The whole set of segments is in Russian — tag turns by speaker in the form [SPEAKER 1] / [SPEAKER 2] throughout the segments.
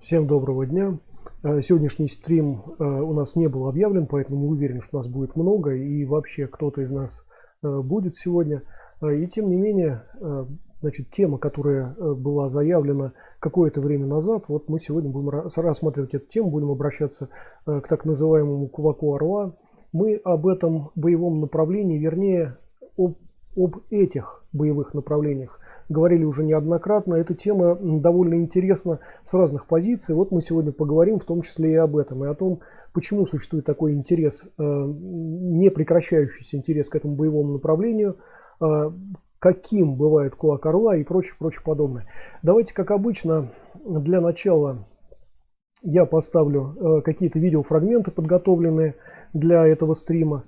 [SPEAKER 1] Всем доброго дня. Сегодняшний стрим у нас не был объявлен, поэтому не уверен, что нас будет много и вообще кто-то из нас будет сегодня. И тем не менее, значит, тема, которая была заявлена какое-то время назад, вот мы сегодня будем рассматривать эту тему, будем обращаться к так называемому кулаку орла. Мы об этом боевом направлении, вернее, об этих боевых направлениях говорили уже неоднократно. Эта тема довольно интересна с разных позиций. Вот мы сегодня поговорим в том числе и об этом, и о том, почему существует такой интерес, непрекращающийся интерес к этому боевому направлению, каким бывает кулак орла и прочее подобное. Давайте, как обычно, для начала я поставлю какие-то видеофрагменты, подготовленные для этого стрима.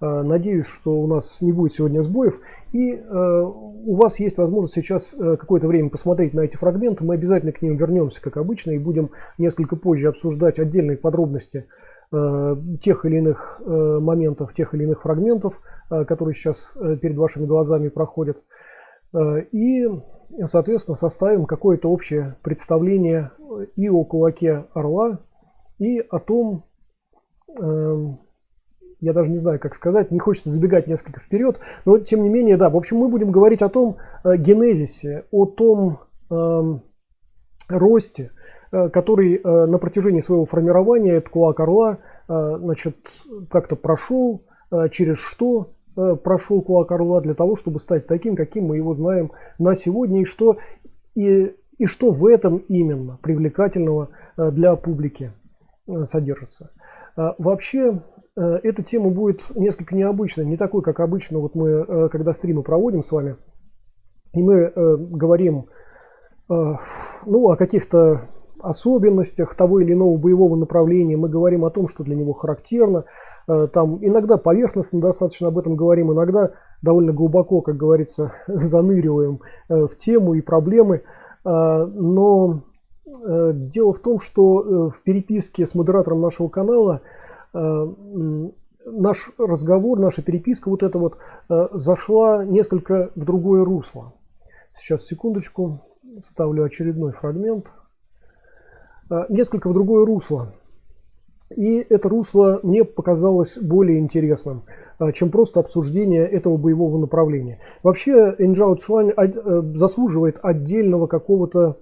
[SPEAKER 1] Надеюсь, что у нас не будет сегодня сбоев. И у вас есть возможность сейчас какое-то время посмотреть на эти фрагменты. Мы обязательно к ним вернемся, как обычно, и будем несколько позже обсуждать отдельные подробности тех или иных моментов, тех или иных фрагментов, которые сейчас перед вашими глазами проходят. И, соответственно, составим какое-то общее представление и о кулаке орла, и о том... Я даже не знаю, как сказать, не хочется забегать несколько вперед, но тем не менее, да, в общем, мы будем говорить о том генезисе, о том росте, который на протяжении своего формирования этот кулак орла, значит, как-то прошел, через что прошел кулак орла для того, чтобы стать таким, каким мы его знаем на сегодня, и что в этом именно привлекательного для публики содержится. Вообще, эта тема будет несколько необычной, не такой, как обычно, вот мы, когда стримы проводим с вами, и мы говорим о каких-то особенностях того или иного боевого направления, мы говорим о том, что для него характерно, там иногда поверхностно достаточно об этом говорим, иногда довольно глубоко, как говорится, заныриваем в тему и проблемы, но дело в том, что в переписке с модератором нашего канала наш разговор, наша переписка вот эта вот зашла несколько в другое русло. Сейчас, секундочку, ставлю очередной фрагмент. Несколько в другое русло. И это русло мне показалось более интересным, чем просто обсуждение этого боевого направления. Вообще, Инжао Чуань заслуживает отдельного какого-то...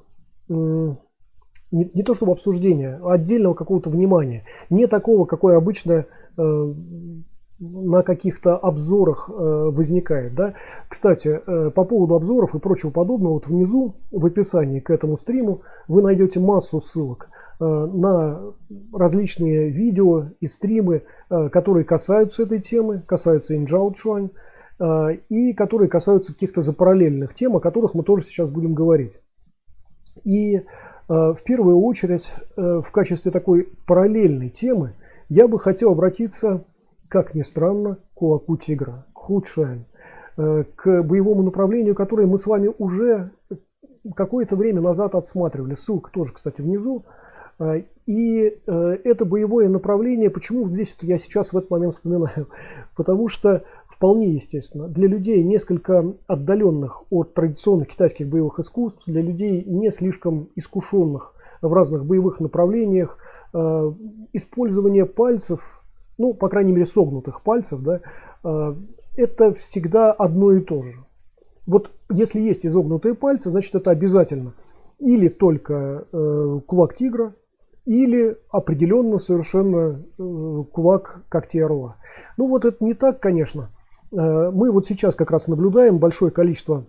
[SPEAKER 1] Не то чтобы обсуждения, а отдельного какого-то внимания. Не такого, какое обычно на каких-то обзорах возникает. Да? Кстати, по поводу обзоров и прочего подобного, вот внизу в описании к этому стриму вы найдете массу ссылок на различные видео и стримы, которые касаются этой темы, касаются Инжао Чуань, и которые касаются каких-то запараллельных тем, о которых мы тоже сейчас будем говорить. И в первую очередь, в качестве такой параллельной темы, я бы хотел обратиться, как ни странно, к кулаку тигра, к Хучжань, к боевому направлению, которое мы с вами уже какое-то время назад отсматривали. Ссылка тоже, кстати, внизу. И это боевое направление, почему здесь я сейчас в этот момент вспоминаю? Потому что вполне естественно, для людей несколько отдаленных от традиционных китайских боевых искусств, для людей не слишком искушенных в разных боевых направлениях, использование пальцев, ну, по крайней мере, согнутых пальцев, да, это всегда одно и то же. Вот если есть изогнутые пальцы, значит, это обязательно или только кулак тигра, или определенно совершенно кулак когтей орла. Ну вот это не так, конечно. Мы вот сейчас как раз наблюдаем большое количество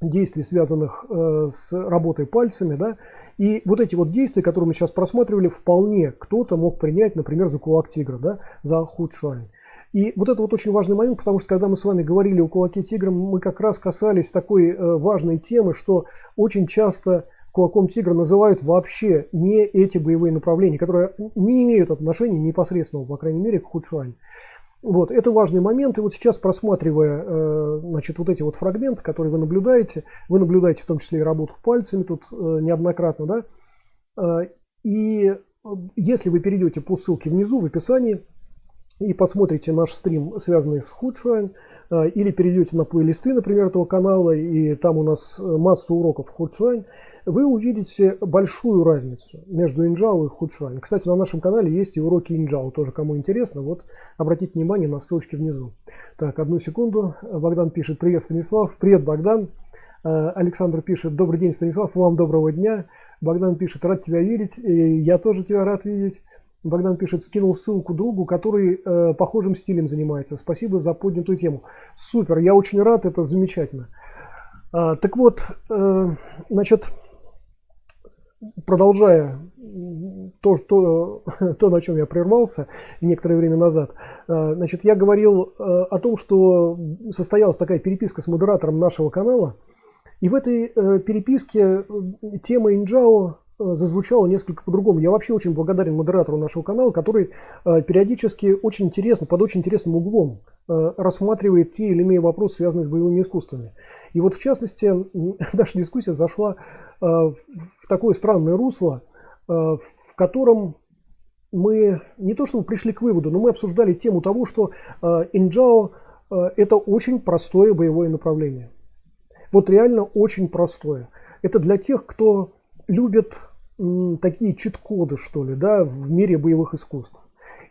[SPEAKER 1] действий, связанных с работой пальцами, да, и вот эти вот действия, которые мы сейчас просматривали, вполне кто-то мог принять, например, за кулак тигра, да, за Хучжань. И вот это вот очень важный момент, потому что когда мы с вами говорили о кулаке тигра, мы как раз касались такой важной темы, что очень часто кулаком тигра называют вообще не эти боевые направления, которые не имеют отношения непосредственного, по крайней мере, к Хучжань. Вот, это важный момент. И вот сейчас, просматривая, значит, вот эти вот фрагменты, которые вы наблюдаете в том числе и работу пальцами тут неоднократно, да, и если вы перейдете по ссылке внизу в описании и посмотрите наш стрим, связанный с Хучжань, или перейдете на плейлисты, например, этого канала, и там у нас масса уроков Хучжань, вы увидите большую разницу между инжао и худшуань. Кстати, на нашем канале есть и уроки инжао, тоже кому интересно, вот обратите внимание на ссылочки внизу. Так, одну секунду. Богдан пишет: привет, Станислав. Привет, Богдан. Александр пишет: добрый день, Станислав, вам доброго дня. Богдан пишет: рад тебя видеть, и я тоже тебя рад видеть. Богдан пишет: скинул ссылку другу, который похожим стилем занимается. Спасибо за поднятую тему. Супер, я очень рад, это замечательно. Так вот, значит, продолжая то, на чем я прервался некоторое время назад, значит, я говорил о том, что состоялась такая переписка с модератором нашего канала, и в этой переписке тема инжао зазвучало несколько по-другому. Я вообще очень благодарен модератору нашего канала, который периодически очень интересно, под очень интересным углом рассматривает те или иные вопросы, связанные с боевыми искусствами. И вот в частности, наша дискуссия зашла в такое странное русло, в котором мы не то чтобы пришли к выводу, но мы обсуждали тему того, что инжао это очень простое боевое направление. Вот реально очень простое. Это для тех, кто любит такие чит-коды, что ли, да, в мире боевых искусств.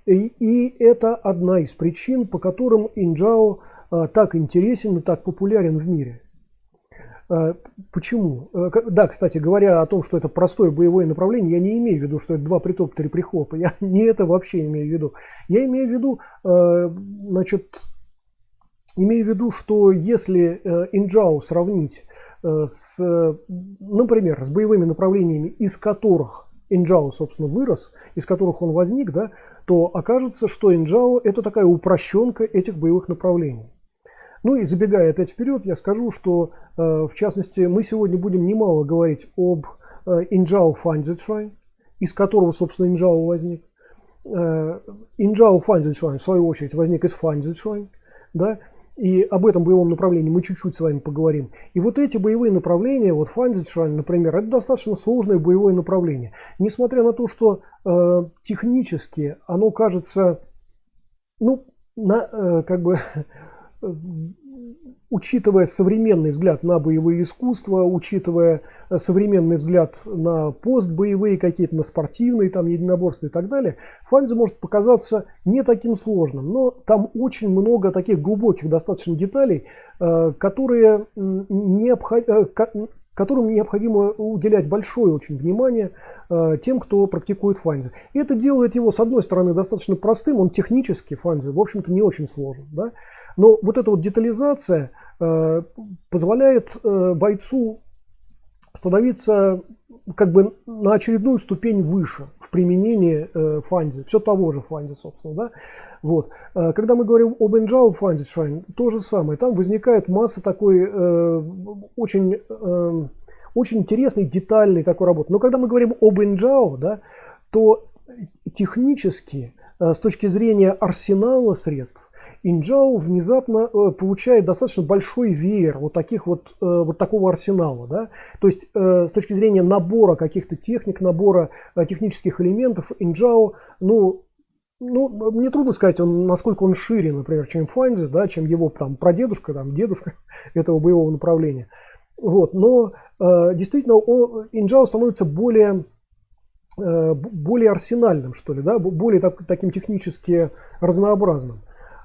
[SPEAKER 1] И это одна из причин, по которым инжао так интересен и так популярен в мире. Почему? Да, кстати, говоря о том, что это простое боевое направление, я не имею в виду, что это два притопа, три прихлопа. Я не это вообще имею в виду. Я имею в виду, значит, что если инжао сравнить например, с боевыми направлениями, из которых инжао, собственно, вырос, из которых он возник, да, то окажется, что инжао это такая упрощенка этих боевых направлений. Ну и забегая опять вперед, я скажу, что в частности мы сегодня будем немало говорить об инжао Фанзицуань, из которого, собственно, инжао возник. Инжао Фанзицуань, в свою очередь, возник из Фанзицуань, да. И об этом боевом направлении мы чуть-чуть с вами поговорим. И вот эти боевые направления, вот Фанзицуань, например, это достаточно сложное боевое направление. Несмотря на то, что технически оно кажется, ну, как бы, учитывая современный взгляд на боевые искусства, учитывая современный взгляд на постбоевые какие-то, на спортивные там единоборства и так далее, фанзи может показаться не таким сложным, но там очень много таких глубоких достаточно деталей, которым необходимо уделять большое очень внимание тем, кто практикует фанзи. И это делает его, с одной стороны, достаточно простым, он технически, фанзи, в общем-то, не очень сложен, да? Но вот эта вот детализация позволяет бойцу становиться как бы на очередную ступень выше в применении фанзи, все того же фанзи, собственно, да? Вот. Когда мы говорим об инжао Фанзицуань, то же самое. Там возникает масса такой очень интересной, детальной такой работы. Но когда мы говорим об инжао, да, то технически, с точки зрения арсенала средств, инжао внезапно получает достаточно большой веер вот такого арсенала, да? То есть с точки зрения набора каких-то техник, набора технических элементов, инжао, мне трудно сказать, насколько он шире, например, чем фанзи, да, чем его там прадедушка, там, дедушка этого боевого направления. Вот. Но действительно инжао становится более арсенальным, что ли, да, более таким технически разнообразным.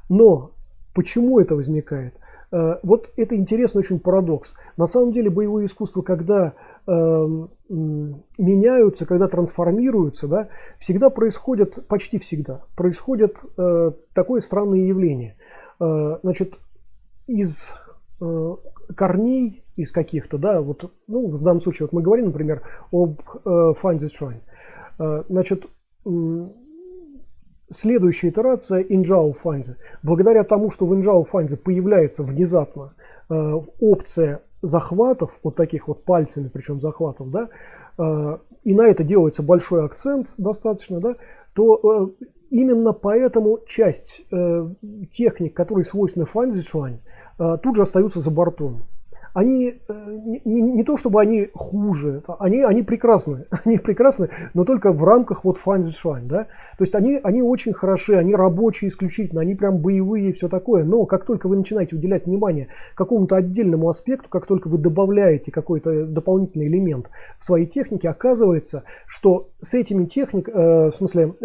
[SPEAKER 1] Но почему это возникает? Вот это интересный очень парадокс. На самом деле боевые искусства, когда меняются, когда трансформируются, да, почти всегда происходит такое странное явление. Значит, из корней, из каких-то, да, вот, ну, в данном случае вот мы говорим, например, об Фанзицуань. Значит, следующая итерация инжао Фанзи. Благодаря тому, что в инжао Фанзи появляется внезапно опция захватов, вот таких вот пальцами, причем захватов, да, и на это делается большой акцент достаточно, да, то именно поэтому часть техник, которые свойственны Фанзицуань, тут же остаются за бортом. они не то чтобы они хуже, они прекрасны, они прекрасны, но только в рамках вот Fine Design, да. То есть они очень хороши, они рабочие исключительно, они прям боевые и все такое. Но как только вы начинаете уделять внимание какому-то отдельному аспекту, как только вы добавляете какой-то дополнительный элемент в своей технике, оказывается, что с этими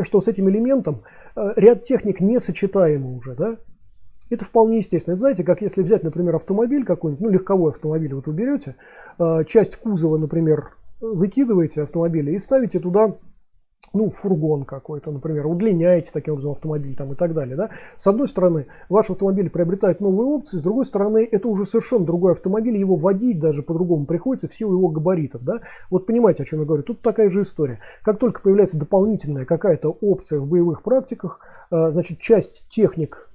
[SPEAKER 1] что с этим элементом ряд техник несочетаемый уже, да. Это вполне естественно. Это, знаете, как если взять, например, автомобиль какой-нибудь, ну, легковой автомобиль, вот вы берете, часть кузова, например, выкидываете автомобиля и ставите туда, ну, фургон какой-то, например, удлиняете таким образом автомобиль там и так далее, да. С одной стороны, ваш автомобиль приобретает новые опции, с другой стороны, это уже совершенно другой автомобиль, его водить даже по-другому приходится в силу его габаритов, да. Вот понимаете, о чем я говорю. Тут такая же история. Как только появляется дополнительная какая-то опция в боевых практиках, значит, часть техник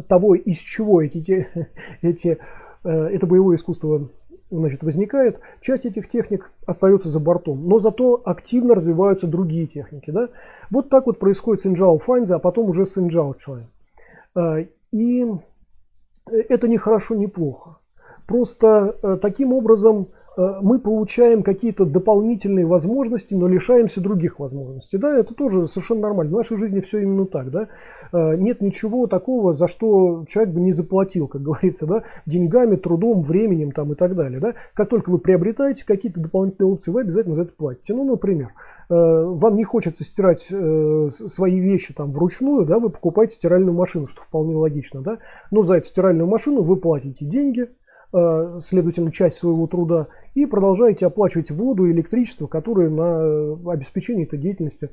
[SPEAKER 1] того, из чего это боевое искусство, значит, возникает, часть этих техник остается за бортом, но зато активно развиваются другие техники, да? Вот так вот происходит с Инжао Фанзи, а потом уже с Инжао Чуань. И это не хорошо, не плохо. Просто таким образом мы получаем какие-то дополнительные возможности, но лишаемся других возможностей. Да, это тоже совершенно нормально. В нашей жизни все именно так. Да? Нет ничего такого, за что человек бы не заплатил, как говорится, да? Деньгами, трудом, временем там, и так далее. Да? Как только вы приобретаете какие-то дополнительные опции, вы обязательно за это платите. Ну, например, вам не хочется стирать свои вещи там вручную, да? Вы покупаете стиральную машину, что вполне логично. Да? Но за эту стиральную машину вы платите деньги, следовательно, часть своего труда, и продолжаете оплачивать воду и электричество, которые на обеспечение этой деятельности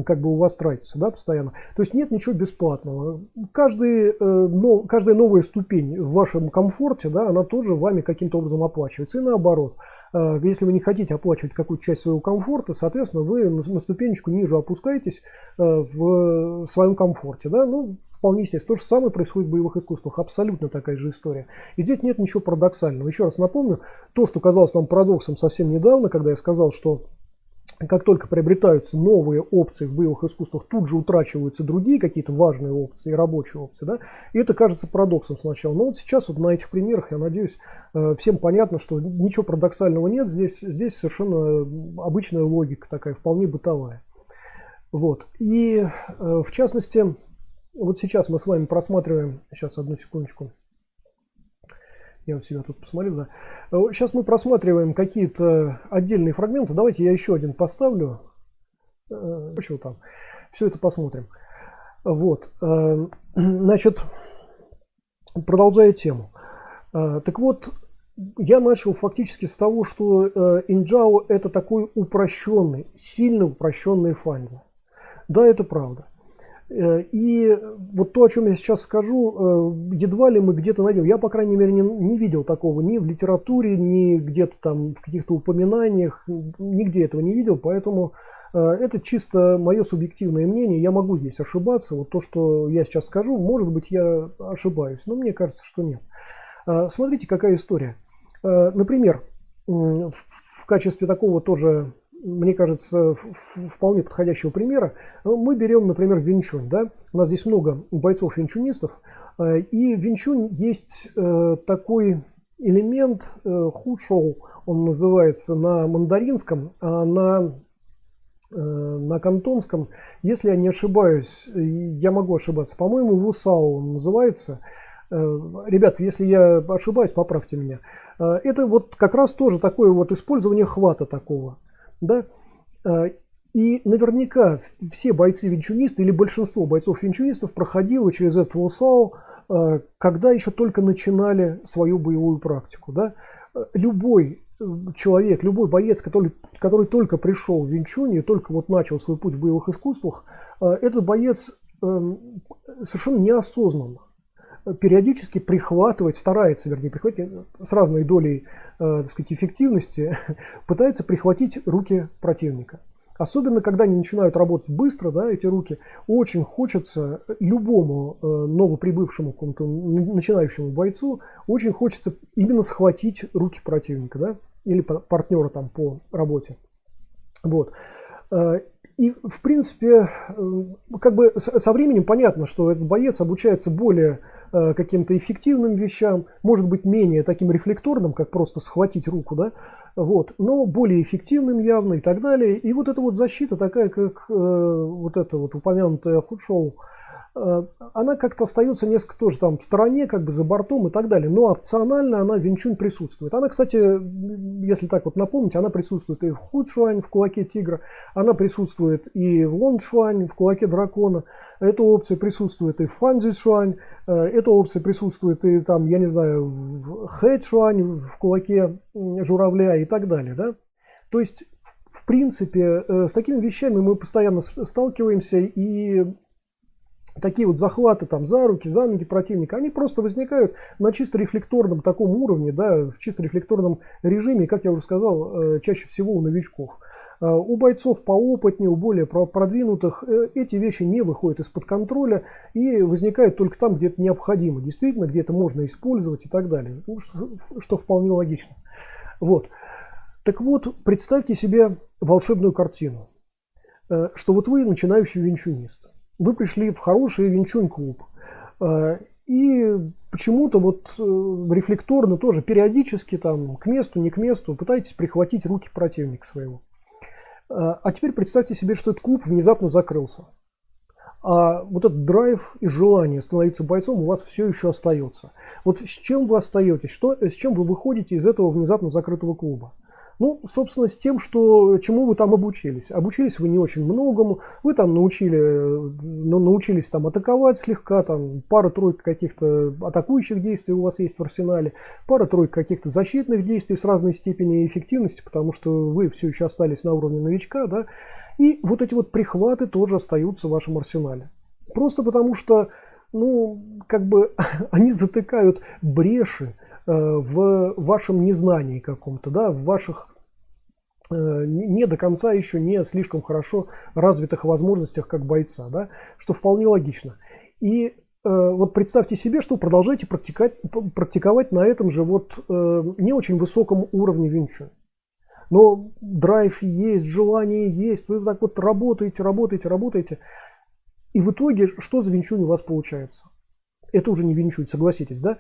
[SPEAKER 1] как бы у вас тратятся, да, постоянно. То есть нет ничего бесплатного. Каждая новая ступень в вашем комфорте, да, она тоже вами каким-то образом оплачивается. И наоборот, если вы не хотите оплачивать какую-то часть своего комфорта, соответственно, вы на ступенечку ниже опускаетесь в своем комфорте, да, ну, вполне естественно. То же самое происходит в боевых искусствах. Абсолютно такая же история. И здесь нет ничего парадоксального. Еще раз напомню, то, что казалось нам парадоксом совсем недавно, когда я сказал, что как только приобретаются новые опции в боевых искусствах, тут же утрачиваются другие какие-то важные опции, рабочие опции. Да? И это кажется парадоксом сначала. Но вот сейчас вот на этих примерах, я надеюсь, всем понятно, что ничего парадоксального нет. Здесь совершенно обычная логика такая, вполне бытовая. Вот. И в частности, вот сейчас мы с вами просматриваем, сейчас одну секундочку, я вот себя тут посмотрю, да. Сейчас мы просматриваем какие-то отдельные фрагменты. Давайте я еще один поставлю. Что там? Все это посмотрим. Вот. Значит, продолжая тему. Так вот, я начал фактически с того, что Инжао это такой упрощенный, сильно упрощенный фанзи. Да, это правда. И вот то, о чем я сейчас скажу, едва ли мы где-то найдем. Я, по крайней мере, не видел такого ни в литературе, ни где-то там в каких-то упоминаниях, нигде этого не видел, поэтому это чисто мое субъективное мнение. Я могу здесь ошибаться. Вот то, что я сейчас скажу, может быть, я ошибаюсь, но мне кажется, что нет. Смотрите, какая история. Например, в качестве такого тоже, мне кажется, вполне подходящего примера, мы берем, например, винчунь. Да? У нас здесь много бойцов-винчунистов, и в винчунь есть такой элемент хушоу, он называется на мандаринском, а на кантонском, если я не ошибаюсь, я могу ошибаться, по-моему, вусао он называется. Ребят, если я ошибаюсь, поправьте меня. Это вот как раз тоже такое вот использование хвата такого. Да? И наверняка все бойцы-винчунисты или большинство бойцов-винчунистов проходило через это вусао, когда еще только начинали свою боевую практику. Да? Любой человек, любой боец, который только пришел в винчунь и только вот начал свой путь в боевых искусствах, этот боец совершенно неосознанно периодически старается прихватить с разной долей, так сказать, эффективности, пытается прихватить руки противника. Особенно, когда они начинают работать быстро, да, эти руки, очень хочется любому новоприбывшему, какому-то начинающему бойцу, очень хочется именно схватить руки противника, да, или партнера там по работе. Вот. И, в принципе, как бы со временем понятно, что этот боец обучается более каким-то эффективным вещам, может быть менее таким рефлекторным, как просто схватить руку, да, вот, но более эффективным явно и так далее. И вот эта вот защита, такая как вот эта вот упомянутая Худшоу, она как-то остается несколько тоже там в стороне, как бы за бортом и так далее. Но опционально она в Винь Чунь присутствует. Она, кстати, если так вот напомнить, она присутствует и в Худшуань, в кулаке тигра, она присутствует и в Лонгшуань, в кулаке дракона. Эта опция присутствует и в Фанзишуань, эта опция присутствует и там, я не знаю, в Хэчуань, в кулаке журавля и так далее. Да? То есть, в принципе, с такими вещами мы постоянно сталкиваемся, и такие вот захваты там за руки, за ноги противника, они просто возникают на чисто рефлекторном таком уровне, да, в чисто рефлекторном режиме, как я уже сказал, чаще всего у новичков. У бойцов поопытнее, у более продвинутых эти вещи не выходят из-под контроля и возникают только там, где это необходимо, действительно, где это можно использовать и так далее, что вполне логично. Вот. Так вот, представьте себе волшебную картину, что вот вы начинающий винчунист. Вы пришли в хороший Винь Чунь клуб, и почему-то вот рефлекторно тоже периодически там к месту, не к месту пытаетесь прихватить руки противника своего. А теперь представьте себе, что этот клуб внезапно закрылся. А вот этот драйв и желание становиться бойцом у вас все еще остается. Вот с чем вы остаетесь, с чем вы выходите из этого внезапно закрытого клуба? Ну, собственно, с тем, чему вы там обучились. Обучились вы не очень многому. Вы там научились там атаковать слегка, там пара-тройка каких-то атакующих действий у вас есть в арсенале, пара-тройка каких-то защитных действий с разной степенью эффективности, потому что вы все еще остались на уровне новичка, да. И вот эти вот прихваты тоже остаются в вашем арсенале. Просто потому что, ну, как бы они затыкают бреши в вашем незнании каком-то, да, в ваших не до конца еще не слишком хорошо развитых возможностях как бойца, да, что вполне логично. И вот представьте себе, что продолжаете практиковать на этом же вот не очень высоком уровне Винь Чунь. Но драйв есть, желание есть, вы так вот работаете. И в итоге что за Винь Чунь у вас получается? Это уже не Винь Чунь, согласитесь, да?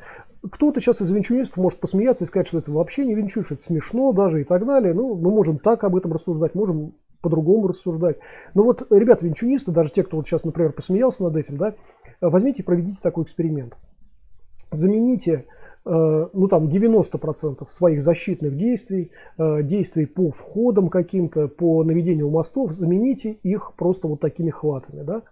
[SPEAKER 1] Кто-то сейчас из винчунистов может посмеяться и сказать, что это вообще не Винь Чунь, что это смешно даже и так далее. Ну, мы можем так об этом рассуждать, можем по-другому рассуждать. Но вот, ребята, винчунисты, даже те, кто вот сейчас, например, посмеялся над этим, да, возьмите и проведите такой эксперимент. Замените, ну, там, 90% своих защитных действий, действий по входам каким-то, по наведению мостов, замените их просто вот такими хватами, да?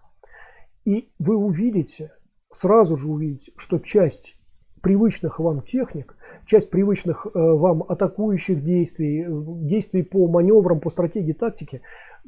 [SPEAKER 1] И вы увидите, сразу же увидите, что часть привычных вам техник, часть привычных вам атакующих действий, действий по маневрам, по стратегии, тактике,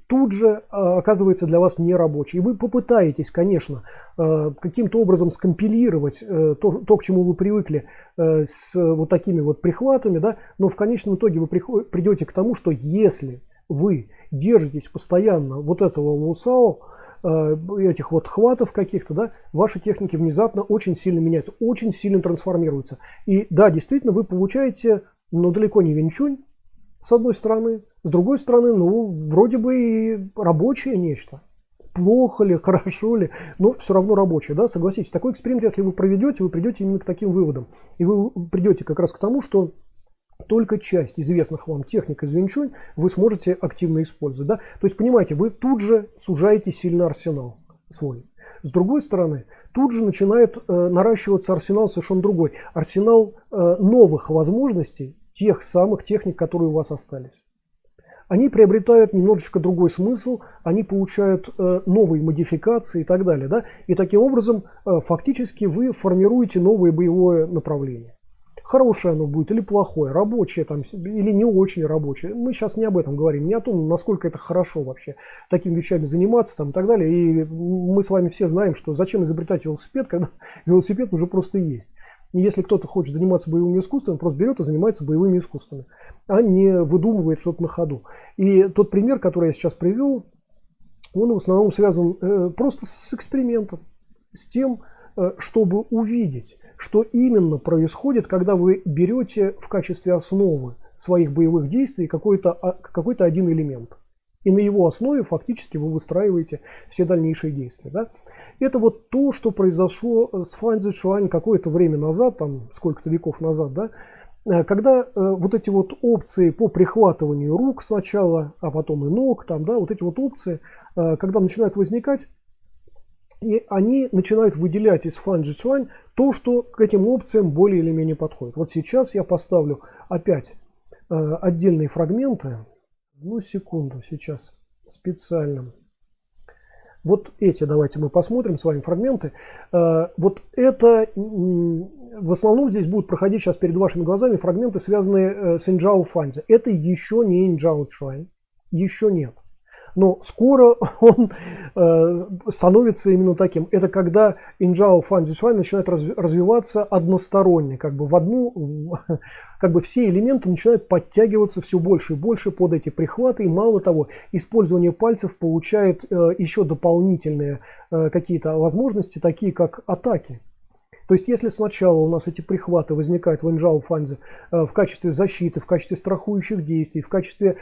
[SPEAKER 1] тут же оказывается для вас нерабочей. И вы попытаетесь, конечно, каким-то образом скомпилировать то, к чему вы привыкли, с вот такими вот прихватами, да, но в конечном итоге вы придете к тому, что если вы держитесь постоянно вот этого лусао, этих вот хватов каких-то, да, ваши техники внезапно очень сильно меняются, очень сильно трансформируются. И да, действительно, вы получаете, но далеко не Винь Чунь, с одной стороны, с другой стороны, ну, вроде бы и рабочее нечто. Плохо ли, хорошо ли, но все равно рабочее, да, согласитесь. Такой эксперимент, если вы проведете, вы придете именно к таким выводам. И вы придете как раз к тому, что только часть известных вам техник из Винь Чунь вы сможете активно использовать. Да? То есть, понимаете, вы тут же сужаете сильно арсенал свой. С другой стороны, тут же начинает наращиваться арсенал совершенно другой. Арсенал новых возможностей, тех самых техник, которые у вас остались. Они приобретают немножечко другой смысл, они получают новые модификации и так далее. Да? И таким образом фактически вы формируете новое боевое направление. Хорошее оно будет или плохое, рабочее там, или не очень рабочее. Мы сейчас не об этом говорим, не о том, насколько это хорошо вообще такими вещами заниматься там, и так далее. И мы с вами все знаем, что зачем изобретать велосипед, когда велосипед уже просто есть. И если кто-то хочет заниматься боевыми искусствами, он просто берет и занимается боевыми искусствами, а не выдумывает что-то на ходу. И тот пример, который я сейчас привел, он в основном связан просто с экспериментом, с тем, чтобы увидеть, что именно происходит, когда вы берете в качестве основы своих боевых действий какой-то один элемент. И на его основе фактически вы выстраиваете все дальнейшие действия. Да? Это вот то, что произошло с Фан Цзюань какое-то время назад, там сколько-то веков назад, да, когда вот эти вот опции по прихватыванию рук сначала, а потом и ног, там, да, вот эти вот опции, когда начинают возникать, и они начинают выделять из Фан Цзюань то, что к этим опциям более или менее подходит. Вот сейчас я поставлю опять отдельные фрагменты. Ну, секунду, сейчас специально. Вот эти давайте мы посмотрим с вами фрагменты. Вот это в основном здесь будут проходить сейчас перед вашими глазами фрагменты, связанные с Инджао Фанзи. Это еще не Инджао Цюань, еще нет. Но скоро он становится именно таким. Это когда Инджао Фан Цзюань начинает развиваться односторонне, как бы в одну, как бы все элементы начинают подтягиваться все больше и больше под эти прихваты. И мало того, использование пальцев получает еще дополнительные какие-то возможности, такие как атаки. То есть, если сначала у нас эти прихваты возникают в Инджао Фанзи в качестве защиты, в качестве страхующих действий, в качестве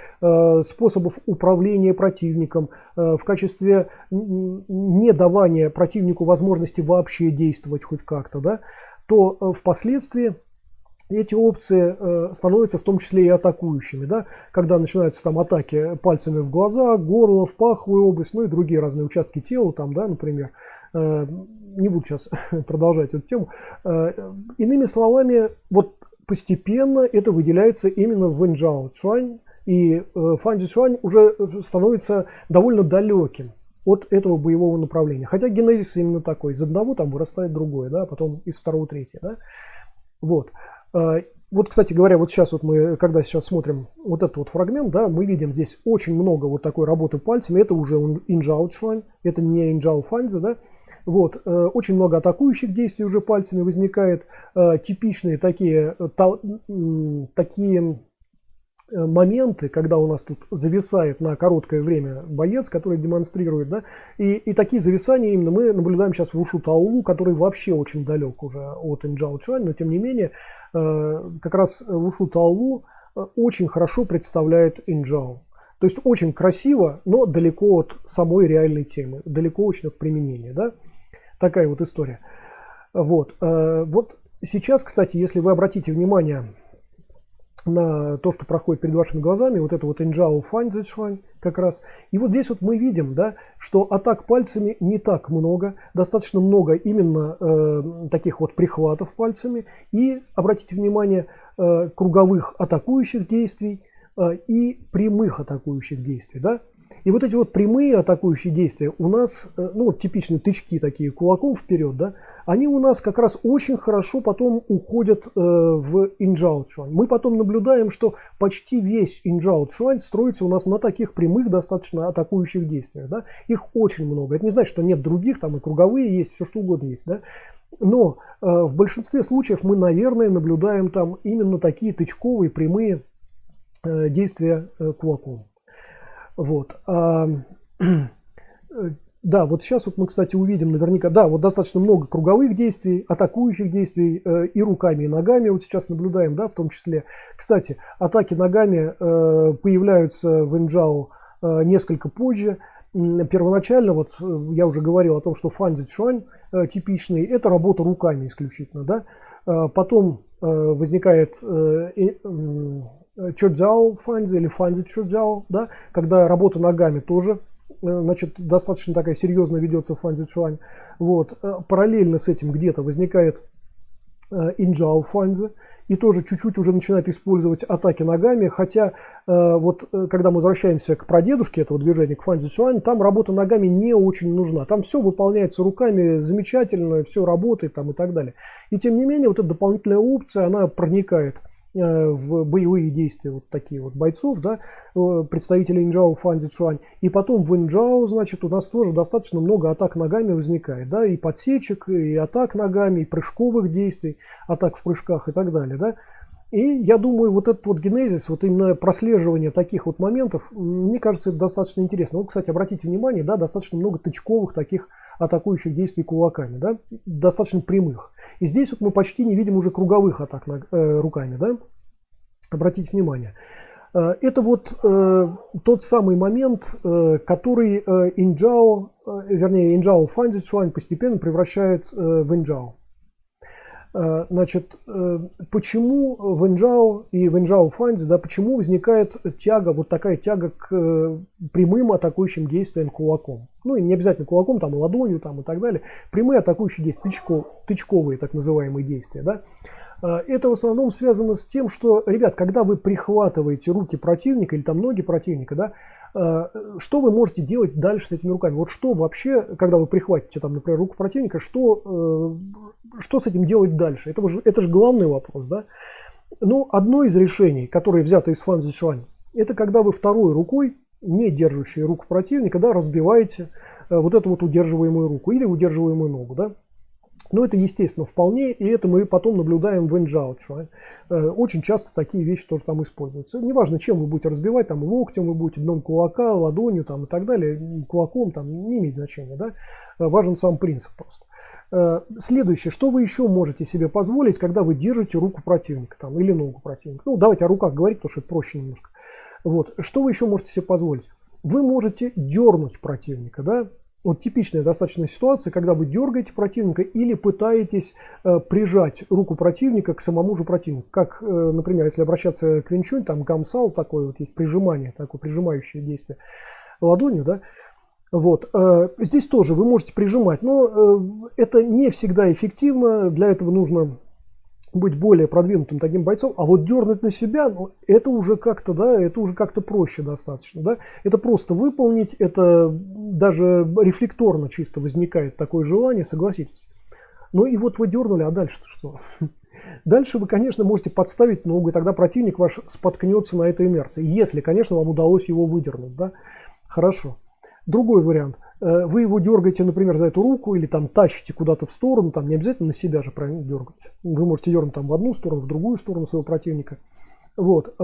[SPEAKER 1] способов управления противником, в качестве не давания противнику возможности вообще действовать хоть как-то, да, то впоследствии эти опции становятся в том числе и атакующими, да, когда начинаются там атаки пальцами в глаза, горло, в паховую область, ну и другие разные участки тела, там, да, например. Не буду сейчас продолжать эту тему. Иными словами, вот постепенно это выделяется именно в Инджао Цюань, и Фан Цзюань уже становится довольно далеким от этого боевого направления. Хотя генезис именно такой. Из одного там вырастает другое, да, потом из второго третье. Да? Вот. Вот, кстати говоря, вот сейчас вот мы, когда сейчас смотрим вот этот вот фрагмент, да, мы видим здесь очень много вот такой работы пальцами. Это уже Инджао Цюань, это не Инджао Фанзи, да. Вот, очень много атакующих действий уже пальцами возникает, типичные такие моменты, когда у нас тут зависает на короткое время боец, который демонстрирует, да, и такие зависания именно мы наблюдаем сейчас в Ушу Таолу, который вообще очень далек уже от Инджао Цюань, но тем не менее, как раз Ушу Таолу очень хорошо представляет Инджао. То есть очень красиво, но далеко от самой реальной темы, далеко очень от применения, да. Такая вот история. Вот. Вот сейчас, кстати, если вы обратите внимание на то, что проходит перед вашими глазами, вот это вот Инджао Фан Цзюань как раз. И вот здесь вот мы видим, да, что атак пальцами не так много, достаточно много именно таких вот прихватов пальцами. И обратите внимание, круговых атакующих действий и прямых атакующих действий, да. И вот эти вот прямые атакующие действия у нас, ну, типичные тычки такие кулаком вперед, да, они у нас как раз очень хорошо потом уходят в Инджао Цюань. Мы потом наблюдаем, что почти весь Инджао Цюань строится у нас на таких прямых достаточно атакующих действиях, да. Их очень много. Это не значит, что нет других, там и круговые есть, все что угодно есть, да. Но в большинстве случаев мы, наверное, наблюдаем там именно такие тычковые прямые действия кулаком. Вот. Да, вот сейчас вот мы, кстати, увидим наверняка, да, вот достаточно много круговых действий, атакующих действий и руками, и ногами вот сейчас наблюдаем, да, в том числе. Кстати, атаки ногами появляются в Инджао несколько позже. Первоначально, вот я уже говорил о том, что Фан Цзюань типичный, это работа руками исключительно, да. Потом возникает Чоцзяо Фанзи или Фанзи Чоцзяо, да, когда работа ногами тоже, значит, достаточно такая серьезно ведется в Фанзи Цюань. Вот. Параллельно с этим где-то возникает Инджао Фанзи и тоже чуть-чуть уже начинает использовать атаки ногами, хотя вот когда мы возвращаемся к прадедушке этого движения, к Фанзи Цюань, там работа ногами не очень нужна. Там все выполняется руками замечательно, все работает там и так далее. И тем не менее, вот эта дополнительная опция, она проникает в боевые действия вот такие вот бойцов, да, представителей Инджао Фан Цзюань. И потом в Инджао, значит, у нас тоже достаточно много атак ногами возникает, да, и подсечек, и атак ногами, и прыжковых действий, атак в прыжках и так далее, да. И я думаю, вот этот вот генезис, вот именно прослеживание таких вот моментов, мне кажется, это достаточно интересно. Вот, кстати, обратите внимание, да, достаточно много тычковых таких атакующих действий кулаками, да, достаточно прямых. И здесь вот мы почти не видим уже круговых атак руками, да. Обратите внимание. Это вот тот самый момент, который инжао, вернее инжао фанзицюань постепенно превращает в инжао. Значит, почему в инжао и в инжао фанзи, да, почему возникает тяга, вот такая тяга к прямым атакующим действиям кулаком? Ну и не обязательно кулаком, там и ладонью, там и так далее. Прямые атакующие действия, тычковые так называемые действия, да. Это в основном связано с тем, что, ребят, когда вы прихватываете руки противника или там ноги противника, да, что вы можете делать дальше с этими руками? Вот что вообще, когда вы прихватите, там, например, руку противника, что с этим делать дальше? Это же главный вопрос, да? Ну, одно из решений, которое взято из фанзицюань, это когда вы второй рукой, не держащей руку противника, да, разбиваете вот эту вот удерживаемую руку или удерживаемую ногу, да? Но это естественно вполне, и это мы потом наблюдаем в инжао. Очень часто такие вещи тоже там используются. Неважно, чем вы будете разбивать, там локтем вы будете, дном кулака, ладонью там, и так далее, кулаком, там, не имеет значения. Да? Важен сам принцип просто. Следующее, что вы еще можете себе позволить, когда вы держите руку противника там, или ногу противника. Ну, давайте о руках говорить, потому что это проще немножко. Вот. Что вы еще можете себе позволить? Вы можете дернуть противника, да? Вот типичная достаточно ситуация, когда вы дергаете противника или пытаетесь прижать руку противника к самому же противнику. Как, например, если обращаться к винчунь, там гамсал такое вот есть прижимание, такое прижимающее действие ладонью, да. Вот. Здесь тоже вы можете прижимать, но это не всегда эффективно, для этого нужно быть более продвинутым таким бойцом, а вот дернуть на себя, ну, это уже как-то, да, это уже как-то проще достаточно, да, это просто выполнить, это даже рефлекторно чисто возникает такое желание, согласитесь. Ну и вот вы дернули, а дальше-то что? Дальше вы, конечно, можете подставить ногу, и тогда противник ваш споткнется на этой инерции, если, конечно, вам удалось его выдернуть, да, хорошо. Другой вариант. Вы его дергаете, например, за эту руку или там тащите куда-то в сторону, там не обязательно на себя же правильно дергать. Вы можете дернуть там в одну сторону, в другую сторону своего противника. Вот.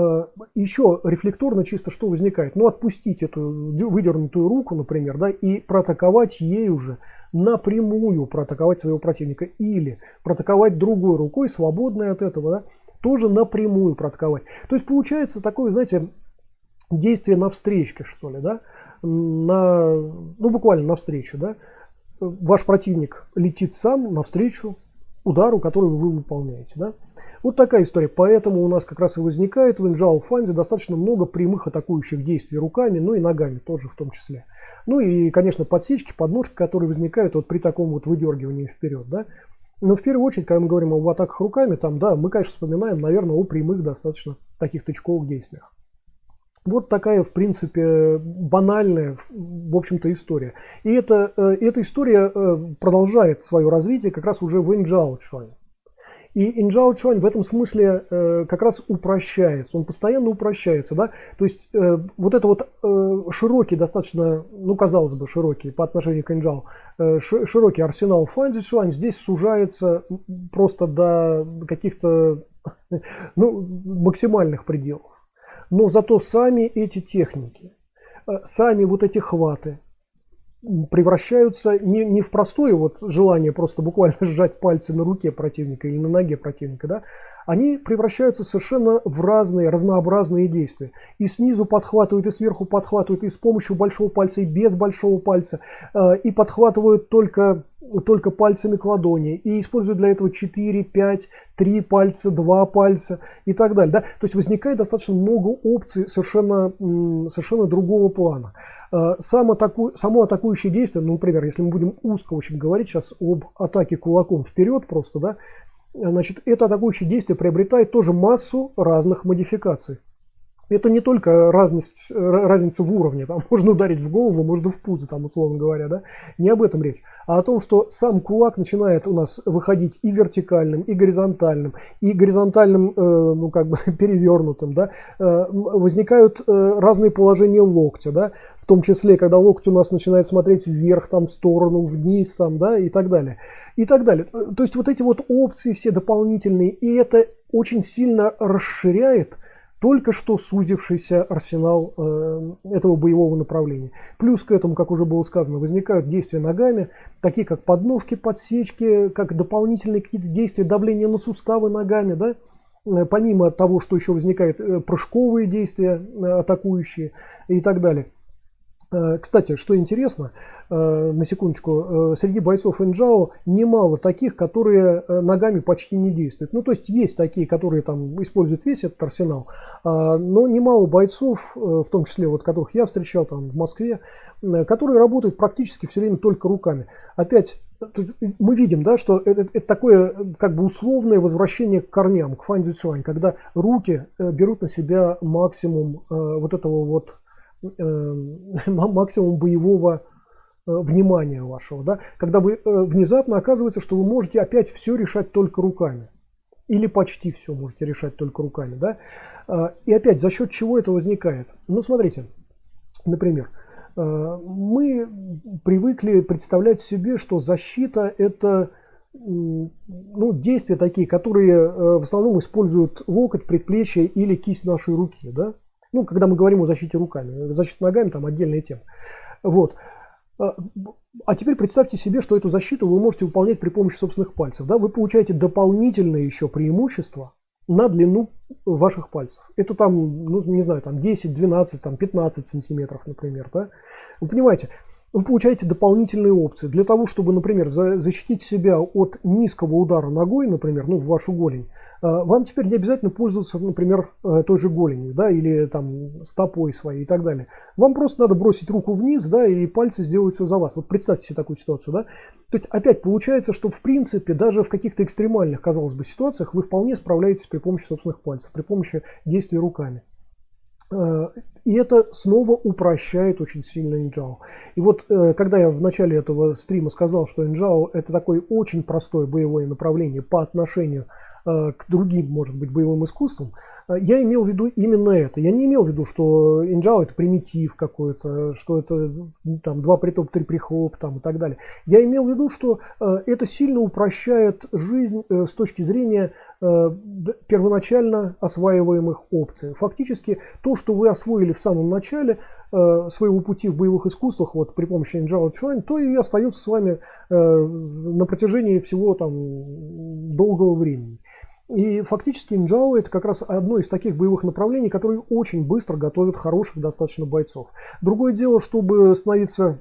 [SPEAKER 1] Еще рефлекторно чисто что возникает? Ну, отпустить эту выдернутую руку, например, да, и проатаковать ей уже напрямую, проатаковать своего противника. Или проатаковать другой рукой, свободной от этого, да, тоже напрямую проатаковать. То есть получается такое, знаете, действие на встречке, что ли, да? Ну, буквально навстречу, да, ваш противник летит сам навстречу удару, который вы выполняете, да. Вот такая история. Поэтому у нас как раз и возникает в инжао фанзе достаточно много прямых атакующих действий руками, ну и ногами тоже в том числе. Ну и, конечно, подсечки, подножки, которые возникают вот при таком вот выдергивании вперед, да. Но в первую очередь, когда мы говорим об атаках руками, там, да, мы, конечно, вспоминаем, наверное, о прямых достаточно таких тычковых действиях. Вот такая, в принципе, банальная, в общем-то, история. И эта история продолжает свое развитие как раз уже в инжао чуань. И инжао чуань в этом смысле как раз упрощается, он постоянно упрощается, да, то есть вот это вот широкий достаточно, ну, казалось бы, широкий по отношению к инжао, широкий арсенал фанзицюань здесь сужается просто до каких-то, ну, максимальных пределов. Но зато сами эти техники, сами вот эти хваты превращаются не в простое вот желание просто буквально сжать пальцы на руке противника или на ноге противника, да, они превращаются совершенно в разные, разнообразные действия. И снизу подхватывают, и сверху подхватывают, и с помощью большого пальца, и без большого пальца, и подхватывают только пальцами к ладони, и используют для этого 4, 5, 3 пальца, 2 пальца и так далее. Да? То есть возникает достаточно много опций совершенно другого плана. Само атакующее действие, ну, например, если мы будем узко очень говорить сейчас об атаке кулаком вперед просто, да, значит, это атакующее действие приобретает тоже массу разных модификаций. Это не только разница в уровне, там можно ударить в голову, можно в пузо, там, условно говоря, да, не об этом речь, а о том, что сам кулак начинает у нас выходить и вертикальным, и горизонтальным, ну, как бы перевернутым, да, возникают разные положения локтя, да, в том числе, когда локоть у нас начинает смотреть вверх, там, в сторону, вниз, там, да, и так далее. И так далее. То есть вот эти вот опции все дополнительные, и это очень сильно расширяет только что сузившийся арсенал этого боевого направления. Плюс к этому, как уже было сказано, возникают действия ногами, такие как подножки, подсечки, как дополнительные какие-то действия, давление на суставы ногами, да, помимо того, что еще возникают прыжковые действия атакующие и так далее. Кстати, что интересно, на секундочку, среди бойцов Инджао немало таких, которые ногами почти не действуют. Ну, то есть такие, которые там используют весь этот арсенал, но немало бойцов, в том числе вот которых я встречал там в Москве, которые работают практически все время только руками. Опять мы видим, да, что это такое как бы условное возвращение к корням, к фанзюцюань, когда руки берут на себя максимум вот этого вот максимум боевого внимания вашего, да, когда вы внезапно оказывается, что вы можете опять все решать только руками. Или почти все можете решать только руками, да. И опять, за счет чего это возникает? Ну, смотрите, например, мы привыкли представлять себе, что защита это действия такие, которые в основном используют локоть, предплечье или кисть нашей руки, да. Ну, когда мы говорим о защите руками, защита ногами, там отдельная тема. Вот. А теперь представьте себе, что эту защиту вы можете выполнять при помощи собственных пальцев. Да? Вы получаете дополнительное еще преимущество на длину ваших пальцев. Это там, ну, не знаю, там 10, 12, там 15 сантиметров, например. Да? Вы понимаете, вы получаете дополнительные опции. Для того, чтобы, например, защитить себя от низкого удара ногой, например, ну, в вашу голень, вам теперь не обязательно пользоваться, например, той же голенью, да, или там стопой своей и так далее. Вам просто надо бросить руку вниз, да, и пальцы сделают все за вас. Вот представьте себе такую ситуацию, да. То есть опять получается, что в принципе даже в каких-то экстремальных, казалось бы, ситуациях вы вполне справляетесь при помощи собственных пальцев, при помощи действий руками. И это снова упрощает очень сильно Инджао. И вот когда я в начале этого стрима сказал, что Инджао это такое очень простое боевое направление по отношению к другим, может быть, боевым искусствам, я имел в виду именно это. Я не имел в виду, что Инджао это примитив какой-то, что это там 2 притоп, 3 прихлоп там, и так далее. Я имел в виду, что это сильно упрощает жизнь с точки зрения первоначально осваиваемых опций. Фактически то, что вы освоили в самом начале своего пути в боевых искусствах вот, при помощи Инджао Цюань, то и остается с вами на протяжении всего там, долгого времени. И фактически Инджао это как раз одно из таких боевых направлений, которые очень быстро готовят хороших достаточно бойцов. Другое дело, чтобы становиться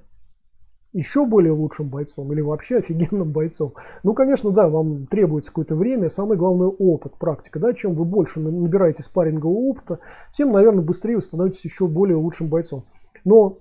[SPEAKER 1] еще более лучшим бойцом или вообще офигенным бойцом. Ну, конечно, да, вам требуется какое-то время, самое главное опыт, практика. Да? Чем вы больше набираете спаррингового опыта, тем, наверное, быстрее вы становитесь еще более лучшим бойцом. Но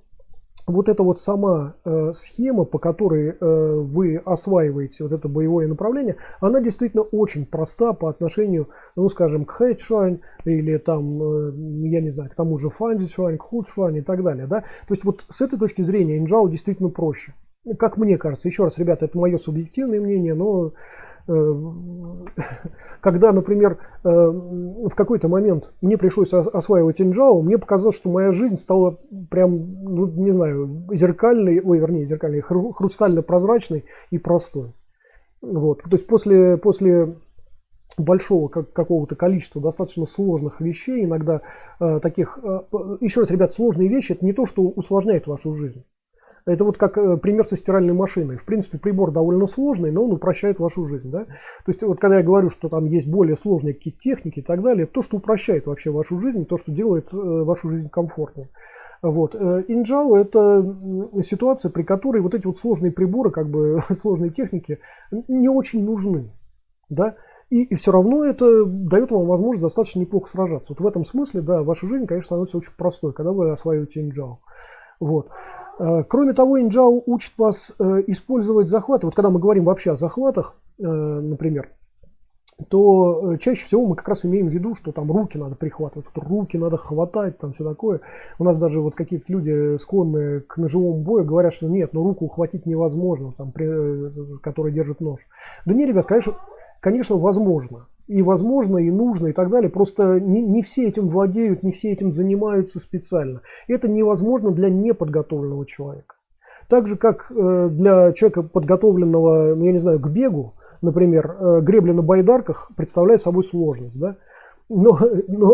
[SPEAKER 1] вот эта вот сама схема, по которой вы осваиваете вот это боевое направление, она действительно очень проста по отношению, ну, скажем, к хэйчуань или там, я не знаю, к тому же фанзичуань, к худшуань и так далее. Да? То есть вот с этой точки зрения Инджао действительно проще. Как мне кажется, еще раз, ребята, это мое субъективное мнение, но когда, например, в какой-то момент мне пришлось осваивать Инджао, мне показалось, что моя жизнь стала прям, ну, не знаю, зеркальной, хрустально-прозрачной и простой. Вот. То есть после большого какого-то количества достаточно сложных вещей, иногда таких, еще раз, ребят, сложные вещи, это не то, что усложняет вашу жизнь. Это вот как пример со стиральной машиной. В принципе, прибор довольно сложный, но он упрощает вашу жизнь. Да? То есть, вот когда я говорю, что там есть более сложные какие-то техники и так далее, то, что упрощает вообще вашу жизнь, то, что делает вашу жизнь комфортнее. Вот. Инджао это ситуация, при которой вот эти вот сложные приборы, как бы сложные техники, не очень нужны. Да? И все равно это дает вам возможность достаточно неплохо сражаться. Вот в этом смысле, да, ваша жизнь, конечно, становится очень простой, когда вы осваиваете Инджао. Вот. Кроме того, Инджао учит вас использовать захваты. Вот когда мы говорим вообще о захватах, например, то чаще всего мы как раз имеем в виду, что там руки надо прихватывать, руки надо хватать, там все такое. У нас даже вот какие-то люди, склонные к ножевому бою, говорят, что нет, но руку ухватить невозможно, там, который держит нож. Да нет, ребят, конечно, возможно. И возможно, и нужно, и так далее. Просто не все этим владеют, не все этим занимаются специально. Это невозможно для неподготовленного человека. Так же, как для человека, подготовленного, я не знаю, к бегу, например, гребля на байдарках представляет собой сложность. Да? Но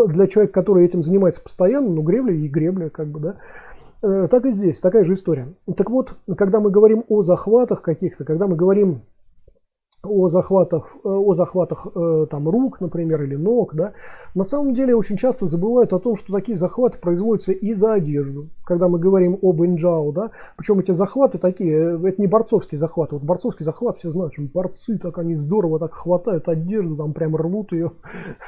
[SPEAKER 1] для человека, который этим занимается постоянно, ну, гребля и гребля, как бы, да. Так и здесь, такая же история. Так вот, когда мы говорим о захватах каких-то, когда мы говорим о захватах там рук, например, или ног, да, на самом деле очень часто забывают о том, что такие захваты производятся и за одежду. Когда мы говорим об инджао, да, причем эти захваты такие, это не борцовские захваты. Вот борцовский захват, все знают, что борцы так они здорово так хватают одежду, там прям рвут ее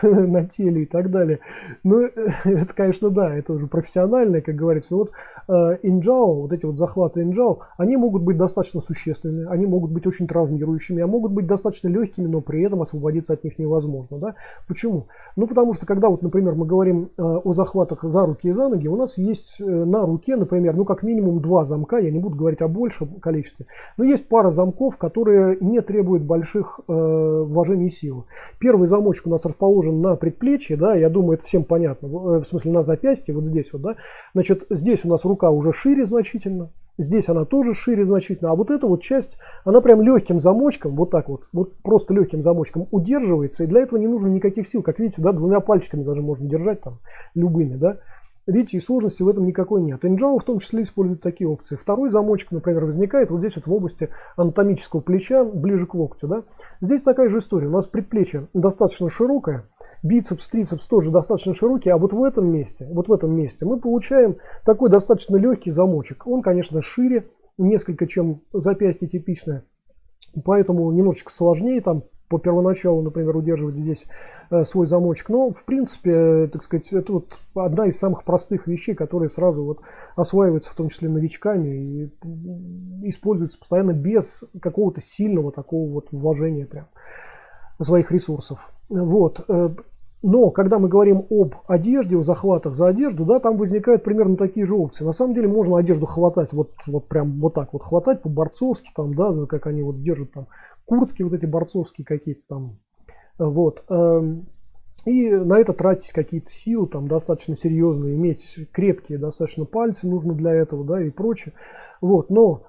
[SPEAKER 1] на теле и так далее. Ну, это, конечно, да, это уже профессиональное, как говорится. Вот инджао, вот эти вот захваты инджао, они могут быть достаточно существенными, они могут быть очень травмирующими, а могут быть достаточно легкими, но при этом освободиться от них невозможно. Да? Почему? Ну, потому что, когда, вот, например, мы говорим о захватах за руки и за ноги, у нас есть на руке, например, ну, как минимум 2 замка, я не буду говорить о большем количестве, но есть пара замков, которые не требуют больших вложений силы. Первый замочек у нас расположен на предплечье, да, я думаю, это всем понятно, в смысле на запястье, вот здесь вот, да, значит, здесь у нас рука уже шире значительно, здесь она тоже шире значительно, а вот эта вот часть, она прям легким замочком, вот так вот просто легким замочком удерживается, и для этого не нужно никаких сил, как видите, да, 2 пальчиками даже можно держать там, любыми, да. Видите, и сложности в этом никакой нет. Инджао в том числе использует такие опции. Второй замочек, например, возникает вот здесь вот в области анатомического плеча, ближе к локтю, да. Здесь такая же история, у нас предплечье достаточно широкое, бицепс, трицепс тоже достаточно широкий, а вот в этом месте мы получаем такой достаточно легкий замочек. Он, конечно, шире несколько, чем запястье типичное, поэтому немножечко сложнее там по первоначалу, например, удерживать здесь свой замочек. Но, в принципе, так сказать, это вот одна из самых простых вещей, которые сразу вот осваиваются, в том числе новичками, и используются постоянно без какого-то сильного такого вот вложения прям своих ресурсов. Вот. Но когда мы говорим об одежде, о захватах за одежду, да, там возникают примерно такие же опции. На самом деле можно одежду хватать вот прям вот так вот хватать по-борцовски, там, да, как они вот держат там куртки вот эти борцовские какие-то там, вот. И на это тратить какие-то силы там достаточно серьезные, иметь крепкие достаточно пальцы нужно для этого, да, и прочее. Вот. Но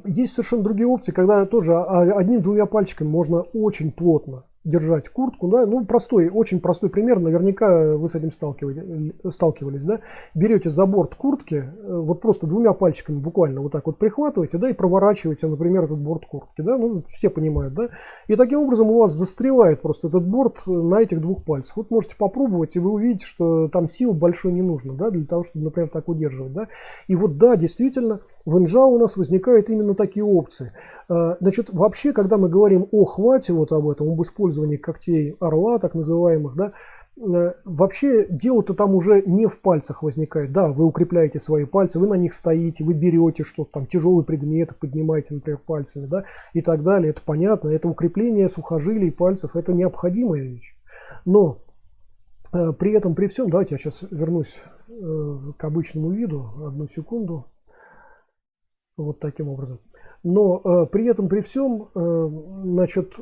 [SPEAKER 1] есть совершенно другие опции, когда тоже одним-двумя пальчиками можно очень плотно держать куртку, да, ну простой, очень простой пример, наверняка вы с этим сталкивались, да, берете за борт куртки, вот просто 2 пальчиками буквально вот так вот прихватываете, да, и проворачиваете, например, этот борт куртки, да, ну все понимают, да, и таким образом у вас застревает просто этот борт на этих 2 пальцах. Вот можете попробовать, и вы увидите, что там сил большой не нужно, да, для того, чтобы, например, так удерживать, да, и вот да, действительно, в инджао у нас возникают именно такие опции. Значит, вообще, когда мы говорим о хвате, вот об этом, об использовании когтей орла, так называемых, да, вообще дело-то там уже не в пальцах возникает. Да, вы укрепляете свои пальцы, вы на них стоите, вы берете что-то там, тяжелые предметы, поднимаете, например, пальцами, да, и так далее. Это понятно, это укрепление сухожилий пальцев, это необходимая вещь. Но при этом, при всем, давайте я сейчас вернусь к обычному виду, одну секунду, вот таким образом. Но при этом, при всем, значит,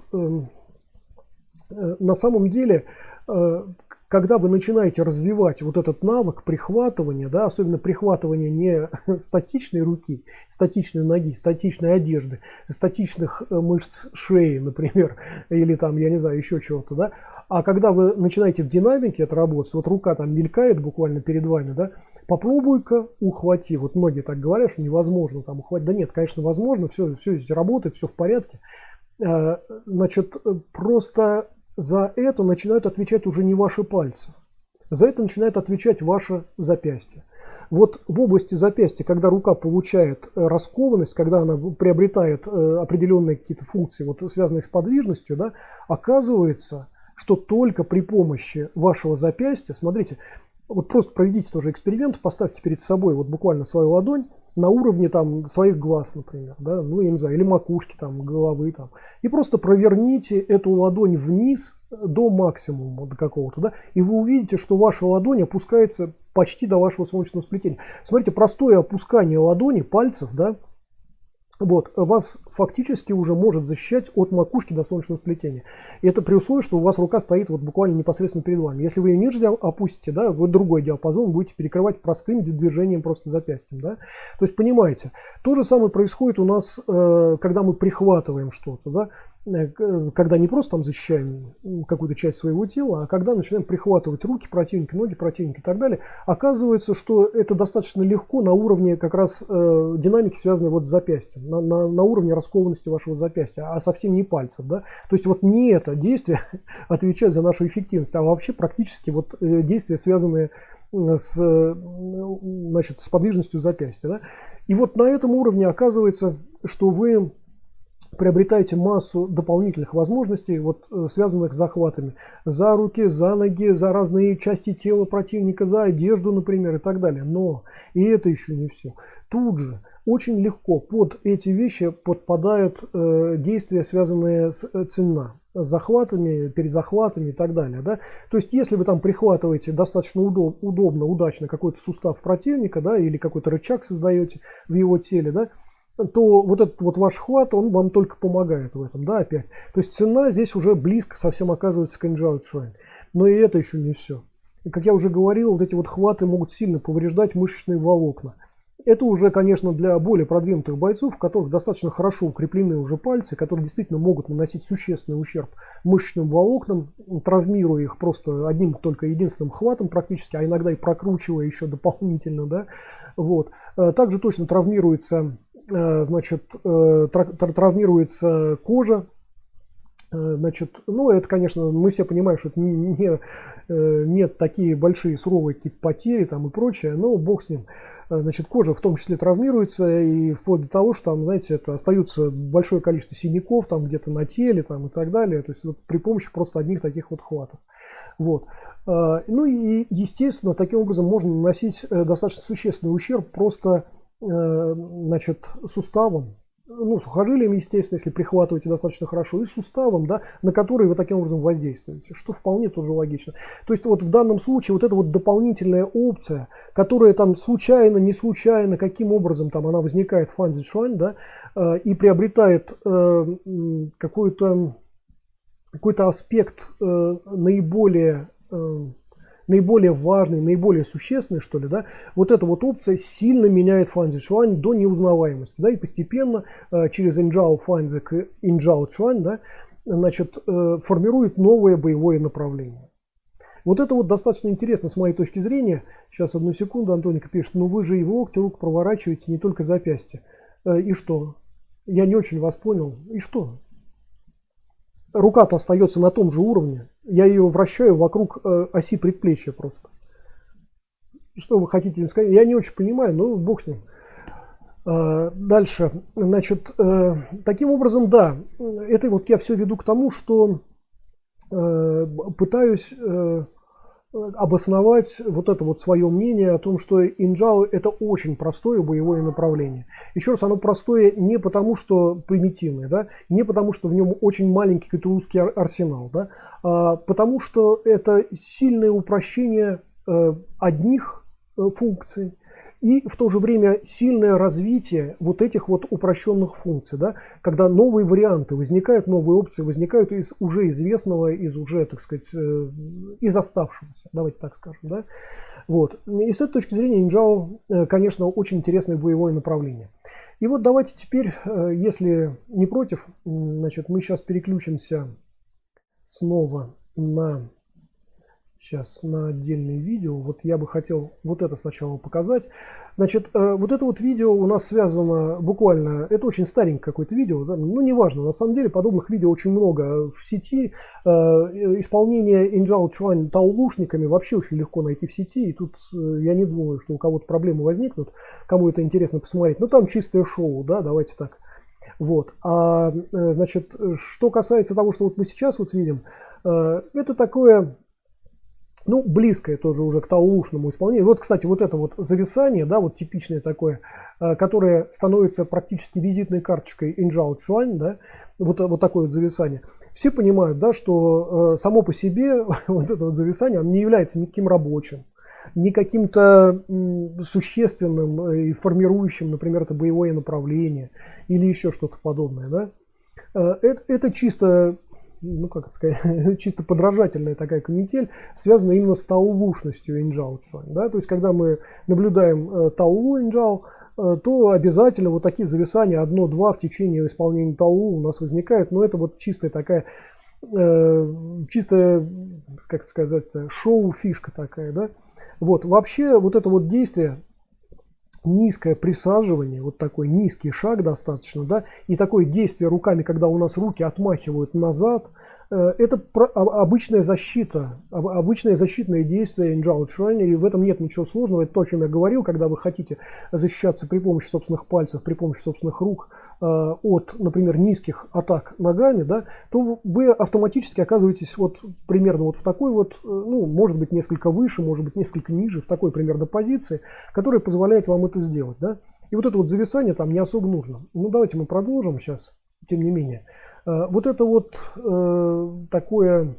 [SPEAKER 1] на самом деле, когда вы начинаете развивать вот этот навык прихватывания, да, особенно прихватывания не статичной руки, статичной ноги, статичной одежды, статичных мышц шеи, например, или там, я не знаю, еще чего-то, да, а когда вы начинаете в динамике это работать, вот рука там мелькает буквально перед вами, да, попробуй-ка ухвати. Вот многие так говорят, что невозможно там ухватить. Да нет, конечно, возможно, все здесь работает, все в порядке. Значит, просто за это начинают отвечать уже не ваши пальцы. За это начинает отвечать ваше запястье. Вот в области запястья, когда рука получает раскованность, когда она приобретает определенные какие-то функции, вот, связанные с подвижностью, да, оказывается, что только при помощи вашего запястья, смотрите, вот просто проведите тоже эксперимент, поставьте перед собой вот буквально свою ладонь на уровне там своих глаз, например, да, ну я не знаю, или макушки там, головы там, и просто проверните эту ладонь вниз до максимума, до какого-то, да, и вы увидите, что ваша ладонь опускается почти до вашего солнечного сплетения. Смотрите, простое опускание ладони, пальцев, да, вот, вас фактически уже может защищать от макушки до солнечного сплетения. И это при условии, что у вас рука стоит вот буквально непосредственно перед вами. Если вы ее ниже опустите, да, вы другой диапазон будете перекрывать простым движением просто запястьем. Да? То есть, понимаете, то же самое происходит у нас, когда мы прихватываем что-то. Да? когда не просто там защищаем какую-то часть своего тела, а когда начинаем прихватывать руки противника, ноги противника и так далее, оказывается, что это достаточно легко на уровне как раз динамики, связанной вот с запястьем, на уровне раскованности вашего запястья, а совсем не пальцев. Да? То есть вот не это действие отвечает за нашу эффективность, а вообще практически вот действия, связанные значит, с подвижностью запястья. Да? И вот на этом уровне оказывается, что вы приобретаете массу дополнительных возможностей, вот, связанных с захватами за руки, за ноги, за разные части тела противника, за одежду, например, и так далее. Но и это еще не все. Тут же очень легко под эти вещи подпадают действия, связанные с цена, с захватами, перезахватами и так далее. Да? То есть, если вы там прихватываете достаточно удобно, удачно какой-то сустав противника, да, или какой-то рычаг создаете в его теле, да, то вот этот вот ваш хват, он вам только помогает в этом, да, опять. То есть цена здесь уже близко совсем оказывается к Инжао Чуань. Но и это еще не все. И, как я уже говорил, вот эти вот хваты могут сильно повреждать мышечные волокна. Это уже, конечно, для более продвинутых бойцов, у которых достаточно хорошо укреплены уже пальцы, которые действительно могут наносить существенный ущерб мышечным волокнам, травмируя их просто одним только единственным хватом практически, а иногда и прокручивая еще дополнительно, да. Вот. Также точно травмируется, значит, травмируется кожа. Значит, ну, это, конечно, мы все понимаем, что это нет такие большие суровые какие-то потери там и прочее, но бог с ним. Значит, кожа в том числе травмируется, и вплоть до того, что там, знаете, это остается большое количество синяков там где-то на теле там, и так далее, то есть вот при помощи просто одних таких вот хватов. Вот. Ну и, естественно, таким образом можно наносить достаточно существенный ущерб просто, значит, суставам, ну, сухожилием, естественно, если прихватываете достаточно хорошо, и суставом, да, на который вы таким образом воздействуете, что вполне тоже логично. То есть вот в данном случае вот эта вот дополнительная опция, которая там случайно, не случайно, каким образом там она возникает в Фан Цзюань, да, и приобретает какой-то аспект наиболее важный, наиболее существенный, что ли, да, вот эта вот опция сильно меняет Фан Цзюань до неузнаваемости, да, и постепенно через Инжао Фанзи к Инжао Чуань, да, значит, формирует новое боевое направление. Вот это вот достаточно интересно с моей точки зрения. Сейчас, одну секунду, Антоника пишет, ну вы же и в локте рук проворачиваете, не только запястье. И что? Я не очень вас понял. И что? Рука-то остается на том же уровне. Я ее вращаю вокруг оси предплечья просто. Что вы хотите им сказать? Я не очень понимаю, но бог с ним. Дальше. Значит, таким образом, да, это вот я все веду к тому, что пытаюсь обосновать вот это вот свое мнение о том, что Инжао это очень простое боевое направление. Еще раз, оно простое не потому, что примитивное, да, не потому, что в нем очень маленький какой-то узкий арсенал, да, а потому что это сильное упрощение одних функций и в то же время сильное развитие вот этих вот упрощенных функций, да, когда новые варианты возникают, новые опции возникают из уже известного, из уже, так сказать, из оставшегося, давайте так скажем, да. Вот. И с этой точки зрения Инжао, конечно, очень интересное боевое направление. И вот давайте теперь, если не против, значит, мы сейчас переключимся снова на отдельное видео. Вот я бы хотел вот это сначала показать. Значит, вот это вот видео у нас связано буквально, это очень старенькое какое-то видео, да? Ну неважно, на самом деле подобных видео очень много в сети. Исполнение Инжао Чуань таолушниками вообще очень легко найти в сети, и тут я не думаю, что у кого-то проблемы возникнут, кому это интересно посмотреть. Но там чистое шоу, да, давайте так. Вот. Значит, что касается того, что вот мы сейчас вот видим, это такое, ну, близкое тоже уже к таолушному исполнению. Вот, кстати, вот это вот зависание, да, вот типичное такое, которое становится практически визитной карточкой Инжао Чуань, да, вот такое вот зависание. Все понимают, да, что само по себе вот это вот зависание, оно не является никаким рабочим, не каким-то существенным и формирующим, например, это боевое направление или еще что-то подобное, да. Это чисто, ну как это сказать, чисто подражательная такая канитель, связанная именно с таолушностью Инжао Чуань, да, то есть когда мы наблюдаем таолу Инжао, то обязательно вот такие зависания 1-2 в течение исполнения ТАУ у нас возникают. Но это вот чистая такая, чистая, как сказать, шоу-фишка такая, да. Вот, вообще вот это вот действие, низкое присаживание, вот такой низкий шаг достаточно, да, и такое действие руками, когда у нас руки отмахивают назад, это обычная защита, обычное защитное действие Инджао Чуань, и в этом нет ничего сложного. Это то, о чем я говорил, когда вы хотите защищаться при помощи собственных пальцев, при помощи собственных рук от, например, низких атак ногами, да, то вы автоматически оказываетесь вот примерно вот в такой вот, ну, может быть, несколько выше, может быть, несколько ниже, в такой примерно позиции, которая позволяет вам это сделать, да. И вот это вот зависание там не особо нужно. Ну, давайте мы продолжим сейчас, тем не менее. Вот это вот такое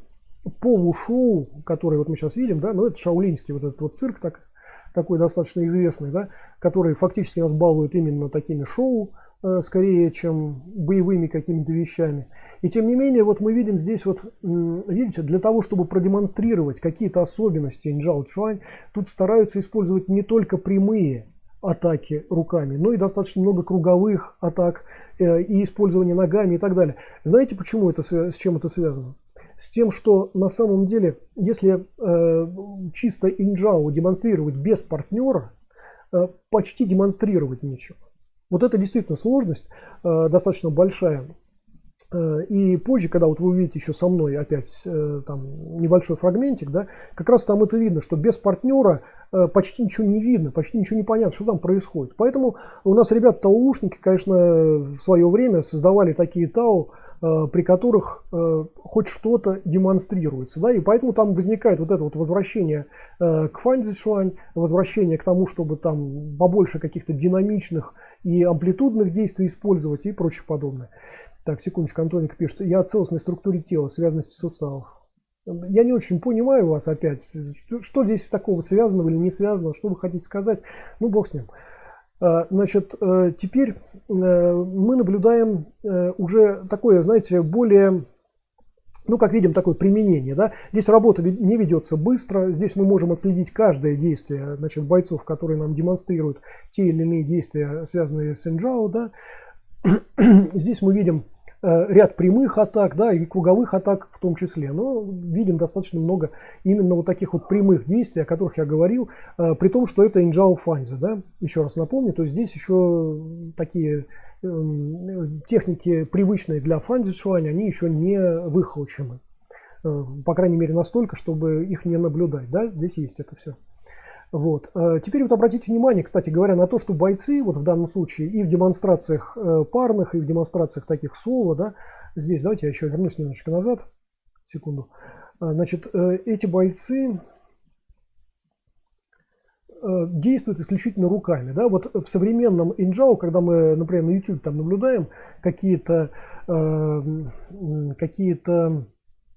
[SPEAKER 1] полушоу, которое вот мы сейчас видим, да, ну это шаолиньский вот этот вот цирк такой достаточно известный, да, который фактически нас балует именно такими шоу, скорее, чем боевыми какими-то вещами. И тем не менее, вот мы видим здесь вот, видите, для того, чтобы продемонстрировать какие-то особенности Инджао Чуань, тут стараются использовать не только прямые атаки руками, но и достаточно много круговых атак и использования ногами и так далее. Знаете, почему это, с чем это связано? С тем, что на самом деле, если чисто инджао демонстрировать без партнера, почти демонстрировать нечего. Вот это действительно сложность достаточно большая. И позже, когда вот вы увидите еще со мной опять там небольшой фрагментик, да, как раз там это видно, что без партнера почти ничего не видно, почти ничего не понятно, что там происходит. Поэтому у нас ребята-таоушники, конечно, в свое время создавали такие тао, при которых хоть что-то демонстрируется, да, и поэтому там возникает вот это вот возвращение к фанцзишуань, возвращение к тому, чтобы там побольше каких-то динамичных и амплитудных действий использовать и прочее подобное. Так, секундочку, Антоник пишет, я о целостной структуре тела, связанности суставов. Я не очень понимаю вас опять, что здесь такого связанного или не связанного, что вы хотите сказать, ну бог с ним. Значит, теперь мы наблюдаем уже такое, знаете, более, ну как видим, такое применение, да. Здесь работа не ведется быстро, здесь мы можем отследить каждое действие, значит, бойцов, которые нам демонстрируют те или иные действия, связанные с инджао, да. Здесь мы видим ряд прямых атак, да, и круговых атак в том числе. Но видим достаточно много именно вот таких вот прямых действий, о которых я говорил, при том, что это инджао фанзи, да. Еще раз напомню, то есть здесь еще такие техники, привычные для фанзи чуань, они еще не выхолощены. По крайней мере настолько, чтобы их не наблюдать, да, здесь есть это все. Вот. Теперь вот обратите внимание, кстати говоря, на то, что бойцы, вот в данном случае, и в демонстрациях парных, и в демонстрациях таких соло, да, здесь, давайте я еще вернусь немножечко назад, секунду. Значит, эти бойцы действуют исключительно руками, да, вот в современном инджао, когда мы, например, на YouTube там наблюдаем какие-то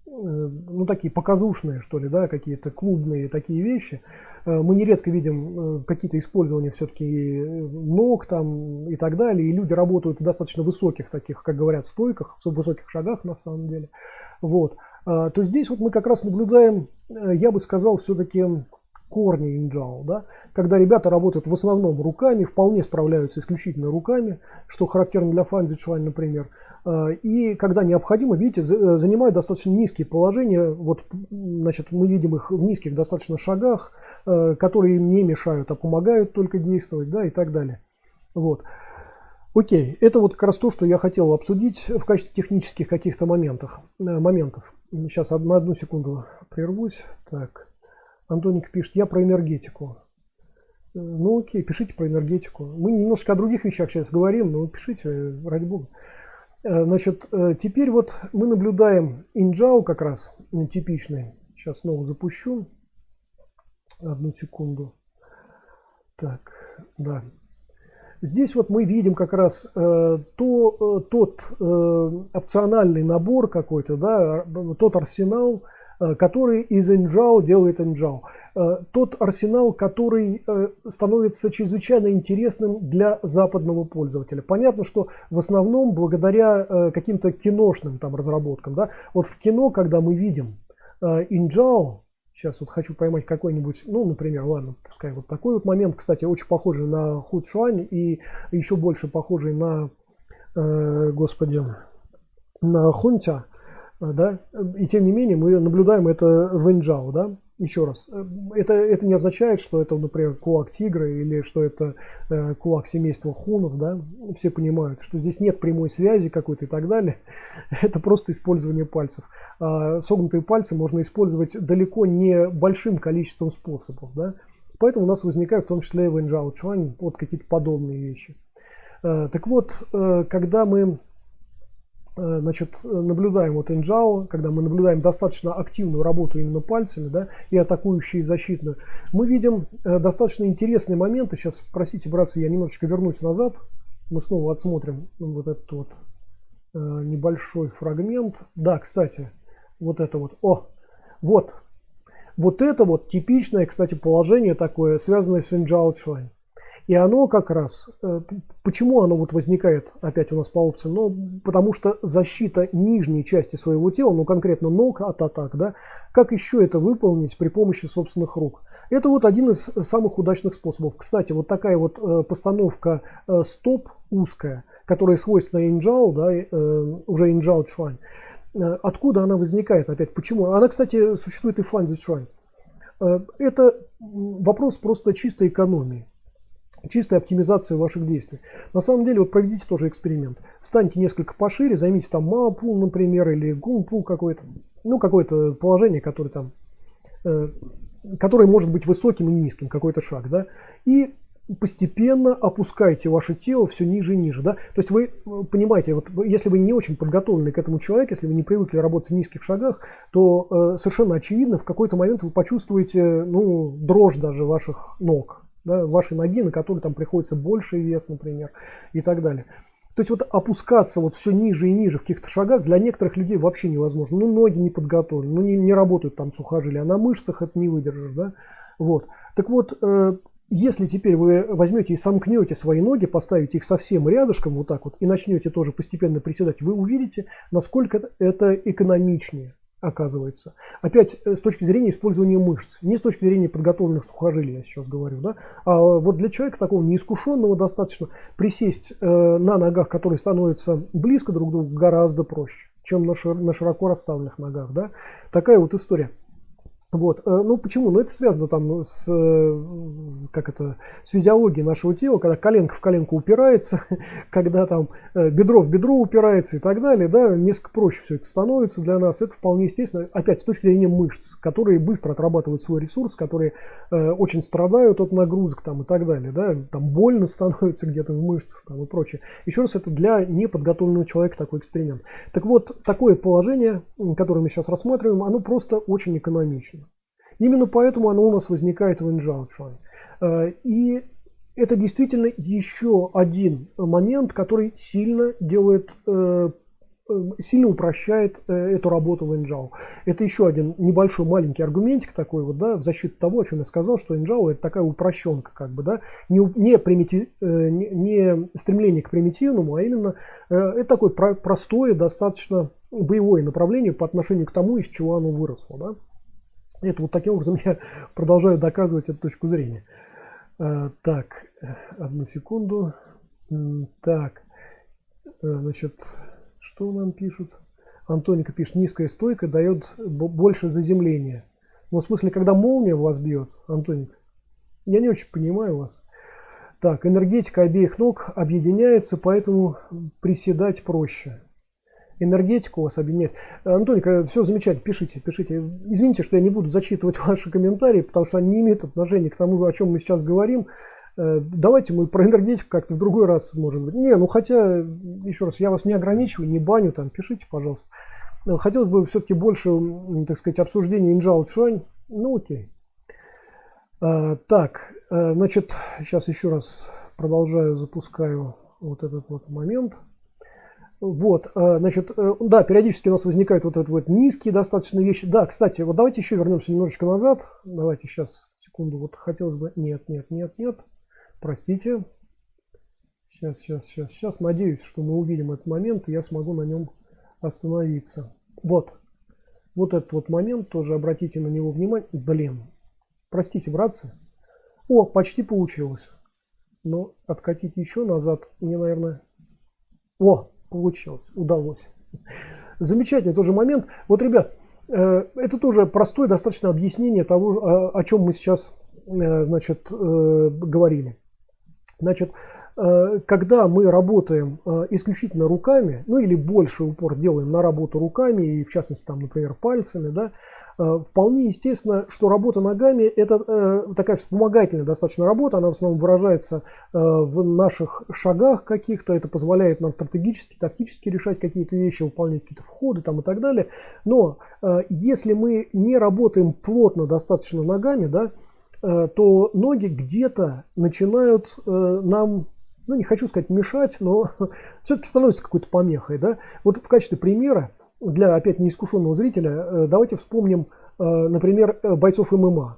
[SPEAKER 1] ну, такие показушные, что ли, да, какие-то клубные такие вещи, мы нередко видим какие-то использования все-таки ног там и так далее, и люди работают в достаточно высоких таких, как говорят, стойках, в высоких шагах на самом деле. Вот. То здесь вот мы как раз наблюдаем, я бы сказал, все-таки корни инджао, да, когда ребята работают в основном руками, вполне справляются исключительно руками, что характерно для фанзи чуань, например. И когда необходимо, видите, занимают достаточно низкие положения. Вот, значит, мы видим их в низких достаточно шагах, которые им не мешают, а помогают только действовать, да, и так далее. Вот. Окей, это вот как раз то, что я хотел обсудить в качестве технических каких-то моментов. Сейчас на одну секунду прервусь. Так, Антоник пишет, я про энергетику. Ну окей, пишите про энергетику. Мы немножко о других вещах сейчас говорим, но пишите, ради бога. Значит, теперь вот мы наблюдаем инджао как раз типичный. Сейчас снова запущу. Одну секунду. Так, да. Здесь вот мы видим как раз тот опциональный набор какой-то, да, тот арсенал, который из инджао делает инджао. Тот арсенал, который становится чрезвычайно интересным для западного пользователя. Понятно, что в основном благодаря каким-то киношным там разработкам. Да? Вот в кино, когда мы видим инджао, Сейчас вот хочу поймать какой-нибудь, ну, например, ладно, пускай вот такой вот момент, кстати, очень похожий на Худшуань и еще больше похожий на, господи, на Хунтя, да, и тем не менее мы наблюдаем это в Инджао, да, еще раз, это не означает, что это, например, кулак тигра или что это кулак семейства хунов, да, все понимают, что здесь нет прямой связи какой-то и так далее, это просто использование пальцев. А согнутые пальцы можно использовать далеко не большим количеством способов, да, поэтому у нас возникают в том числе в Инджао Чуань вот какие-то подобные вещи. Так вот, когда мы значит, наблюдаем вот инджао, когда мы наблюдаем достаточно активную работу именно пальцами, да, и атакующую, и защитную, мы видим достаточно интересные моменты. Сейчас, простите, братцы, я немножечко вернусь назад. Мы снова отсмотрим вот этот вот небольшой фрагмент. Да, кстати, вот это вот. Вот это вот типичное, кстати, положение такое, связанное с инджао чуань. И оно как раз, почему оно вот возникает опять у нас по опции? Ну, потому что защита нижней части своего тела, ну конкретно ног от атак, да, как еще это выполнить при помощи собственных рук? Это вот один из самых удачных способов. Кстати, вот такая вот постановка стоп узкая, которая свойственна инджао, да, уже инджао чуань. Откуда она возникает опять? Почему? Она, кстати, существует и в фанзи чуань. Это вопрос просто чистой экономии. Чистая оптимизация ваших действий. На самом деле, вот проведите тоже эксперимент. Встаньте несколько пошире, займите там мао-пул, например, или гун-пул какой-то. Ну, какое-то положение, которое там, которое может быть высоким и низким, какой-то шаг, да. И постепенно опускайте ваше тело все ниже и ниже, да. То есть вы понимаете, вот если вы не очень подготовлены к этому человеку, если вы не привыкли работать в низких шагах, то совершенно очевидно, в какой-то момент вы почувствуете, ну, дрожь даже ваших ног. Да, вашей ноги, на которой там приходится больший вес, например, и так далее. То есть вот опускаться вот все ниже и ниже в каких-то шагах для некоторых людей вообще невозможно. Ну, ноги не подготовлены, ну, не работают там сухожилия, а на мышцах это не выдержишь, да. Вот. Так вот, если теперь вы возьмете и сомкнете свои ноги, поставите их совсем рядышком вот так вот и начнете тоже постепенно приседать, вы увидите, насколько это экономичнее. Оказывается. Опять с точки зрения использования мышц, не с точки зрения подготовленных сухожилий, я сейчас говорю, да, а вот для человека такого неискушенного достаточно присесть на ногах, которые становятся близко друг к другу, гораздо проще, чем на широко расставленных ногах, да, такая вот история. Вот. Ну почему? Ну это связано там с, с физиологией нашего тела, когда коленка в коленку упирается, когда там бедро в бедро упирается и так далее, да, несколько проще все это становится для нас. Это вполне естественно, опять с точки зрения мышц, которые быстро отрабатывают свой ресурс, которые очень страдают от нагрузок там, и так далее, да, там больно становится где-то в мышцах там, и прочее. Еще раз, это для неподготовленного человека такой эксперимент. Так вот, такое положение, которое мы сейчас рассматриваем, оно просто очень экономично. Именно поэтому оно у нас возникает в инджао чуань. И это действительно еще один момент, который сильно делает, сильно упрощает эту работу в инджао. Это еще один небольшой маленький аргументик такой вот, да, в защиту того, о чем я сказал, что инджао это такая упрощенка, как бы, да, не стремление к примитивному, а именно это такое простое, достаточно боевое направление по отношению к тому, из чего оно выросло, да. Это вот таким образом я продолжаю доказывать эту точку зрения. Так, одну секунду. Так, значит, что нам пишут? Антоника пишет, низкая стойка дает больше заземления. Ну, в смысле, когда молния вас бьет, Антоник, я не очень понимаю вас. Так, энергетика обеих ног объединяется, поэтому приседать проще. Энергетику у вас объединяет. Антоника, все замечательно, пишите. Извините, что я не буду зачитывать ваши комментарии, потому что они не имеют отношения к тому, о чем мы сейчас говорим. Давайте мы про энергетику как-то в другой раз, может быть. Не, ну хотя, еще раз, я вас не ограничиваю, не баню, там, пишите, пожалуйста. Хотелось бы все-таки больше, так сказать, обсуждения инджао чуань. Ну, окей. Так, значит, сейчас еще раз продолжаю, запускаю вот этот вот момент. Вот, значит, да, периодически у нас возникают вот эти вот низкие достаточно вещи. Да, кстати, вот давайте еще вернемся немножечко назад. Давайте сейчас, секунду, вот хотелось бы... Нет, простите. Сейчас, надеюсь, что мы увидим этот момент, и я смогу на нем остановиться. Вот, Вот этот вот момент тоже обратите на него внимание. Блин, простите, братцы. О, почти получилось. Но откатить еще назад мне, наверное... О, получилось, удалось. Замечательный тоже момент. Вот, ребят, это тоже простое достаточно объяснение того, о чем мы сейчас, значит, говорили. Значит, когда мы работаем исключительно руками, ну или больше упор делаем на работу руками, и в частности, там, например, пальцами, да, вполне естественно, что работа ногами это такая вспомогательная достаточно работа, она в основном выражается в наших шагах каких-то, это позволяет нам стратегически, тактически решать какие-то вещи, выполнять какие-то входы там и так далее. Но если мы не работаем плотно достаточно ногами, да, то ноги где-то начинают нам, ну не хочу сказать мешать, но все-таки становится какой-то помехой. Да? Вот в качестве примера, для опять неискушенного зрителя, давайте вспомним, например, бойцов ММА.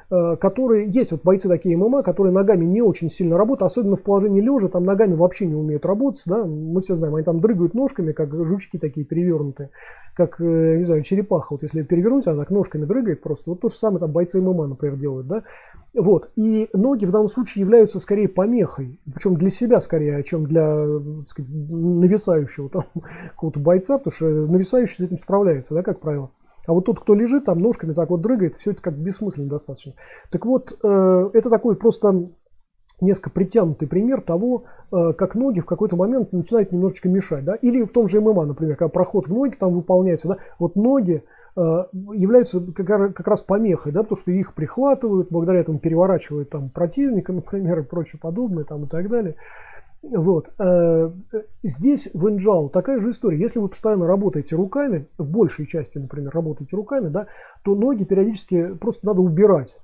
[SPEAKER 1] Которые, есть вот бойцы такие ММА, которые ногами не очень сильно работают, особенно в положении лежа, там ногами вообще не умеют работать, да, мы все знаем, они там дрыгают ножками, как жучки такие перевернутые, как, не знаю, черепаха, вот если перевернуть, она так ножками дрыгает просто, вот то же самое там бойцы ММА, например, делают, да, вот, и ноги в данном случае являются скорее помехой, причем для себя скорее, чем для, так сказать, нависающего там какого-то бойца, потому что нависающий с этим справляется, да, как правило. А вот тот, кто лежит, там ножками так вот дрыгает, все это как бессмысленно достаточно. Так вот, это такой просто несколько притянутый пример того, как ноги в какой-то момент начинают немножечко мешать. Да? Или в том же ММА, например, когда проход в ноги там выполняется, да? Вот ноги являются как раз помехой, да? Потому что их прихватывают, благодаря этому переворачивают там противника, например, и прочее подобное там, и так далее. Вот. Здесь в инджау такая же история. Если вы постоянно работаете руками, в большей части, например, работаете руками, да, то ноги периодически просто надо убирать.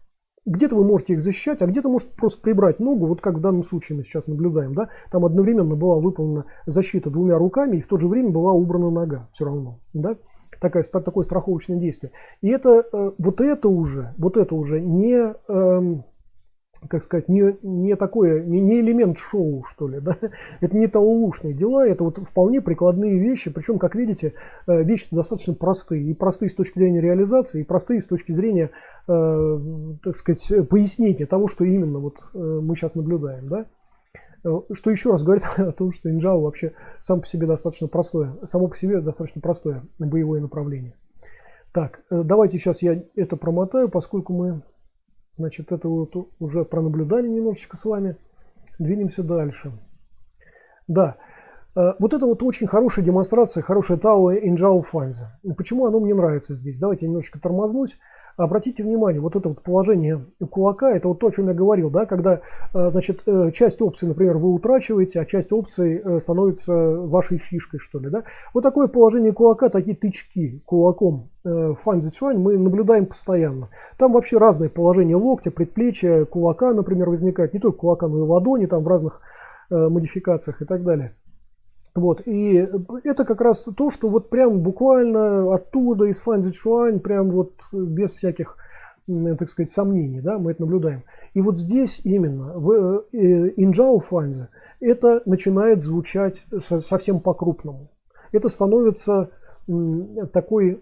[SPEAKER 1] Где-то вы можете их защищать, а где-то можете просто прибрать ногу, вот как в данном случае мы сейчас наблюдаем. Да? Там одновременно была выполнена защита двумя руками, и в то же время была убрана нога все равно. Да? Такое страховочное действие. И это, вот это уже не... как сказать, не такое, не элемент шоу, что ли, да? Это не таулушные дела, это вот вполне прикладные вещи, причем, как видите, вещи достаточно простые, и простые с точки зрения реализации, и простые с точки зрения, так сказать, пояснения того, что именно вот мы сейчас наблюдаем, да? Что еще раз говорит о том, что инджау вообще само по себе достаточно простое боевое направление. Так, давайте сейчас я это промотаю, поскольку мы... Значит, это вот уже пронаблюдали немножечко с вами. Двинемся дальше. Да, вот это вот очень хорошая демонстрация, хорошая Тау Инджау Фанзи. Почему оно мне нравится здесь? Давайте я немножечко тормознусь. Обратите внимание, вот это вот положение кулака, это вот то, о чем я говорил, да, когда, значит, часть опций, например, вы утрачиваете, а часть опций становится вашей фишкой, что ли, да. Вот такое положение кулака, такие тычки кулаком в Фанзи Цюань мы наблюдаем постоянно. Там вообще разные положения локтя, предплечья, кулака, например, возникают, не только кулака, но и ладони, там в разных модификациях и так далее. Вот, и это как раз то, что вот прям буквально оттуда, из Фанзи Цюань, прям вот без всяких, так сказать, сомнений, да, мы это наблюдаем. И вот здесь именно, в Инджау Фанзи, это начинает звучать совсем по-крупному. Это становится такой,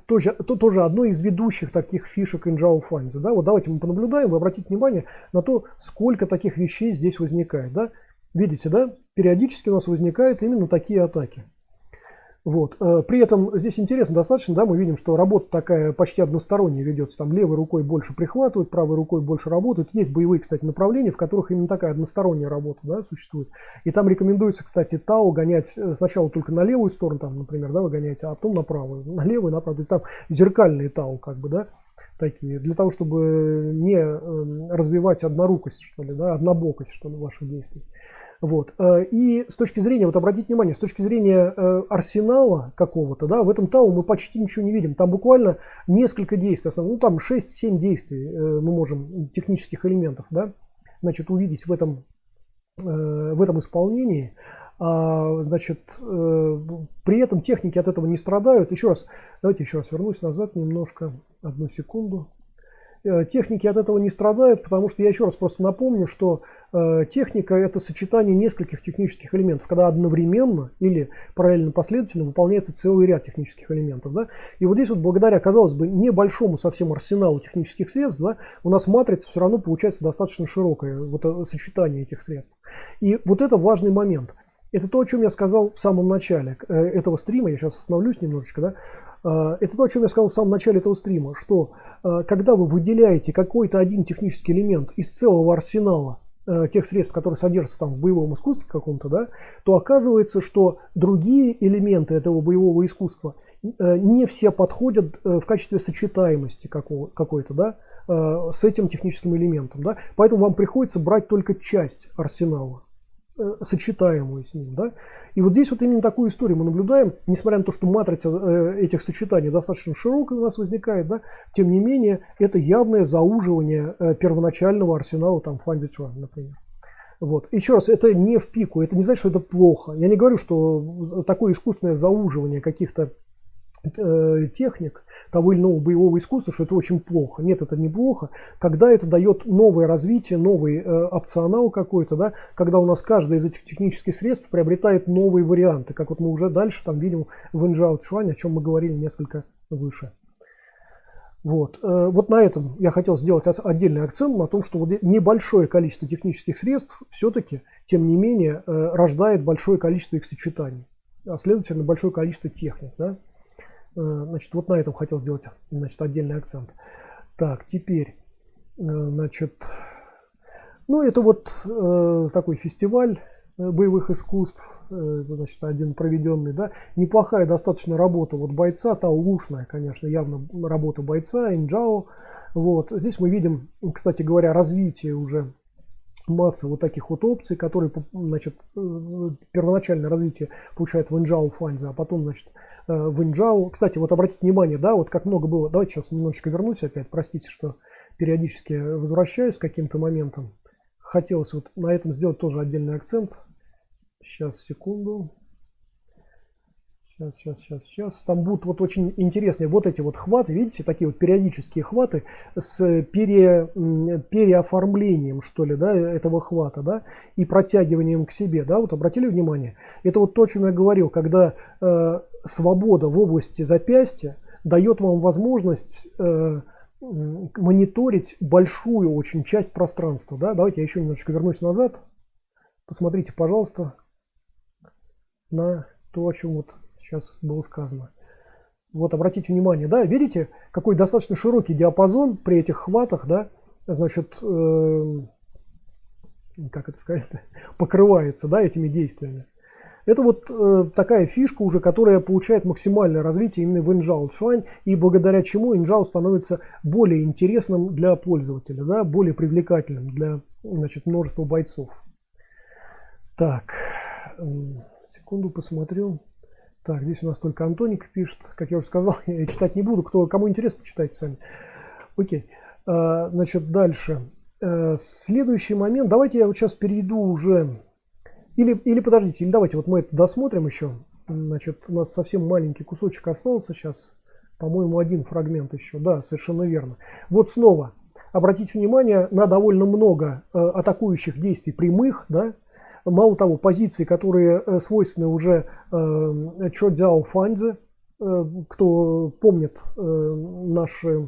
[SPEAKER 1] тоже одной из ведущих таких фишек Инджау Фанзи. Да? Вот давайте мы понаблюдаем, вы обратите внимание на то, сколько таких вещей здесь возникает, да? Видите, да? Периодически у нас возникают именно такие атаки. Вот. При этом здесь интересно достаточно, да, мы видим, что работа такая почти односторонняя ведется. Там левой рукой больше прихватывают, правой рукой больше работают. Есть боевые, кстати, направления, в которых именно такая односторонняя работа, да, существует. И там рекомендуется, кстати, Тау гонять сначала только на левую сторону, там, например, да, вы гоняете, а потом на правую. На левую, на правую. То есть там зеркальные Тау, как бы, да, такие. Для того, чтобы не развивать однорукость, что ли, да, однобокость, что ли, ваших действий. Вот. И с точки зрения, вот обратите внимание, с точки зрения арсенала какого-то, да, в этом Тау мы почти ничего не видим. Там буквально несколько действий, ну там 6-7 действий мы можем, технических элементов, да, значит, увидеть в этом исполнении. Значит, при этом техники от этого не страдают. Еще раз, давайте еще раз вернусь назад немножко, одну секунду. Техники от этого не страдают, потому что я еще раз просто напомню, что Техника – это сочетание нескольких технических элементов, когда одновременно или параллельно последовательно выполняется целый ряд технических элементов. Да? И вот здесь вот благодаря, казалось бы, небольшому совсем арсеналу технических средств, да, у нас матрица все равно получается достаточно широкое вот, сочетание этих средств. И вот это важный момент. Это то, о чем я сказал в самом начале этого стрима, я сейчас остановлюсь немножечко, да? Это то, о чем я сказал в самом начале этого стрима, что когда вы выделяете какой-то один технический элемент из целого арсенала тех средств, которые содержатся там в боевом искусстве каком-то, да, то оказывается, что другие элементы этого боевого искусства не все подходят в качестве сочетаемости какой-то, да, с этим техническим элементом. Да. Поэтому вам приходится брать только часть арсенала, сочетаемую с ним. Да. И вот здесь вот именно такую историю мы наблюдаем, несмотря на то, что матрица этих сочетаний достаточно широкая у нас возникает, да, тем не менее, это явное зауживание первоначального арсенала, там, Фанзи Чуан, например. Вот. Еще раз, это не в пику, это не значит, что это плохо. Я не говорю, что такое искусственное зауживание каких-то техник того или иного боевого искусства, что это очень плохо. Нет, это не плохо. Когда это дает новое развитие, новый опционал какой-то, да, когда у нас каждое из этих технических средств приобретает новые варианты, как вот мы уже дальше там видим в Инжао Чуань, о чем мы говорили несколько выше. Вот. Вот на этом я хотел сделать отдельный акцент на том, что вот небольшое количество технических средств все-таки, тем не менее, рождает большое количество их сочетаний, а следовательно, большое количество техник. Да? Значит, вот на этом хотел сделать, значит, отдельный акцент. Так, теперь, значит, ну, это вот такой фестиваль боевых искусств, значит, один проведенный, да, неплохая достаточно работа вот бойца, та улучшенная, конечно, явно работа бойца, Инжао. Вот, здесь мы видим, кстати говоря, развитие уже массы вот таких вот опций, которые, значит, первоначальное развитие получает в Инжао Фанзе, а потом, значит, в Инжао. Кстати, вот обратите внимание, да, вот как много было. Давайте сейчас немножечко вернусь опять. Простите, что периодически возвращаюсь к каким-то моментам. Хотелось вот на этом сделать тоже отдельный акцент. Сейчас, секунду. Сейчас. Там будут вот очень интересные вот эти вот хваты, видите, такие вот периодические хваты с переоформлением, что ли, да, этого хвата, да, и протягиванием к себе, да, вот обратили внимание? Это вот то, о чем я говорил, когда свобода в области запястья дает вам возможность мониторить большую очень часть пространства, да. Давайте я еще немножечко вернусь назад. Посмотрите, пожалуйста, на то, о чем вот сейчас было сказано. Вот обратите внимание, да, видите, какой достаточно широкий диапазон при этих хватах, да, значит, как это сказать, покрывается, да, этими действиями. Это вот такая фишка уже, которая получает максимальное развитие именно в Инжао Чуань, и благодаря чему Инжао становится более интересным для пользователя, да, более привлекательным для, значит, множества бойцов. Так, секунду посмотрю. Так, здесь у нас только Антоник пишет, как я уже сказал, я читать не буду, кому интересно, почитайте сами. Окей, значит, дальше. Следующий момент, давайте я вот сейчас перейду уже, или подождите, или давайте вот мы это досмотрим еще. Значит, у нас совсем маленький кусочек остался сейчас, по-моему, один фрагмент еще, да, совершенно верно. Вот снова, обратите внимание на довольно много атакующих действий прямых, да. Мало того, позиции, которые свойственны уже Чжоу Фанзе, кто помнит наши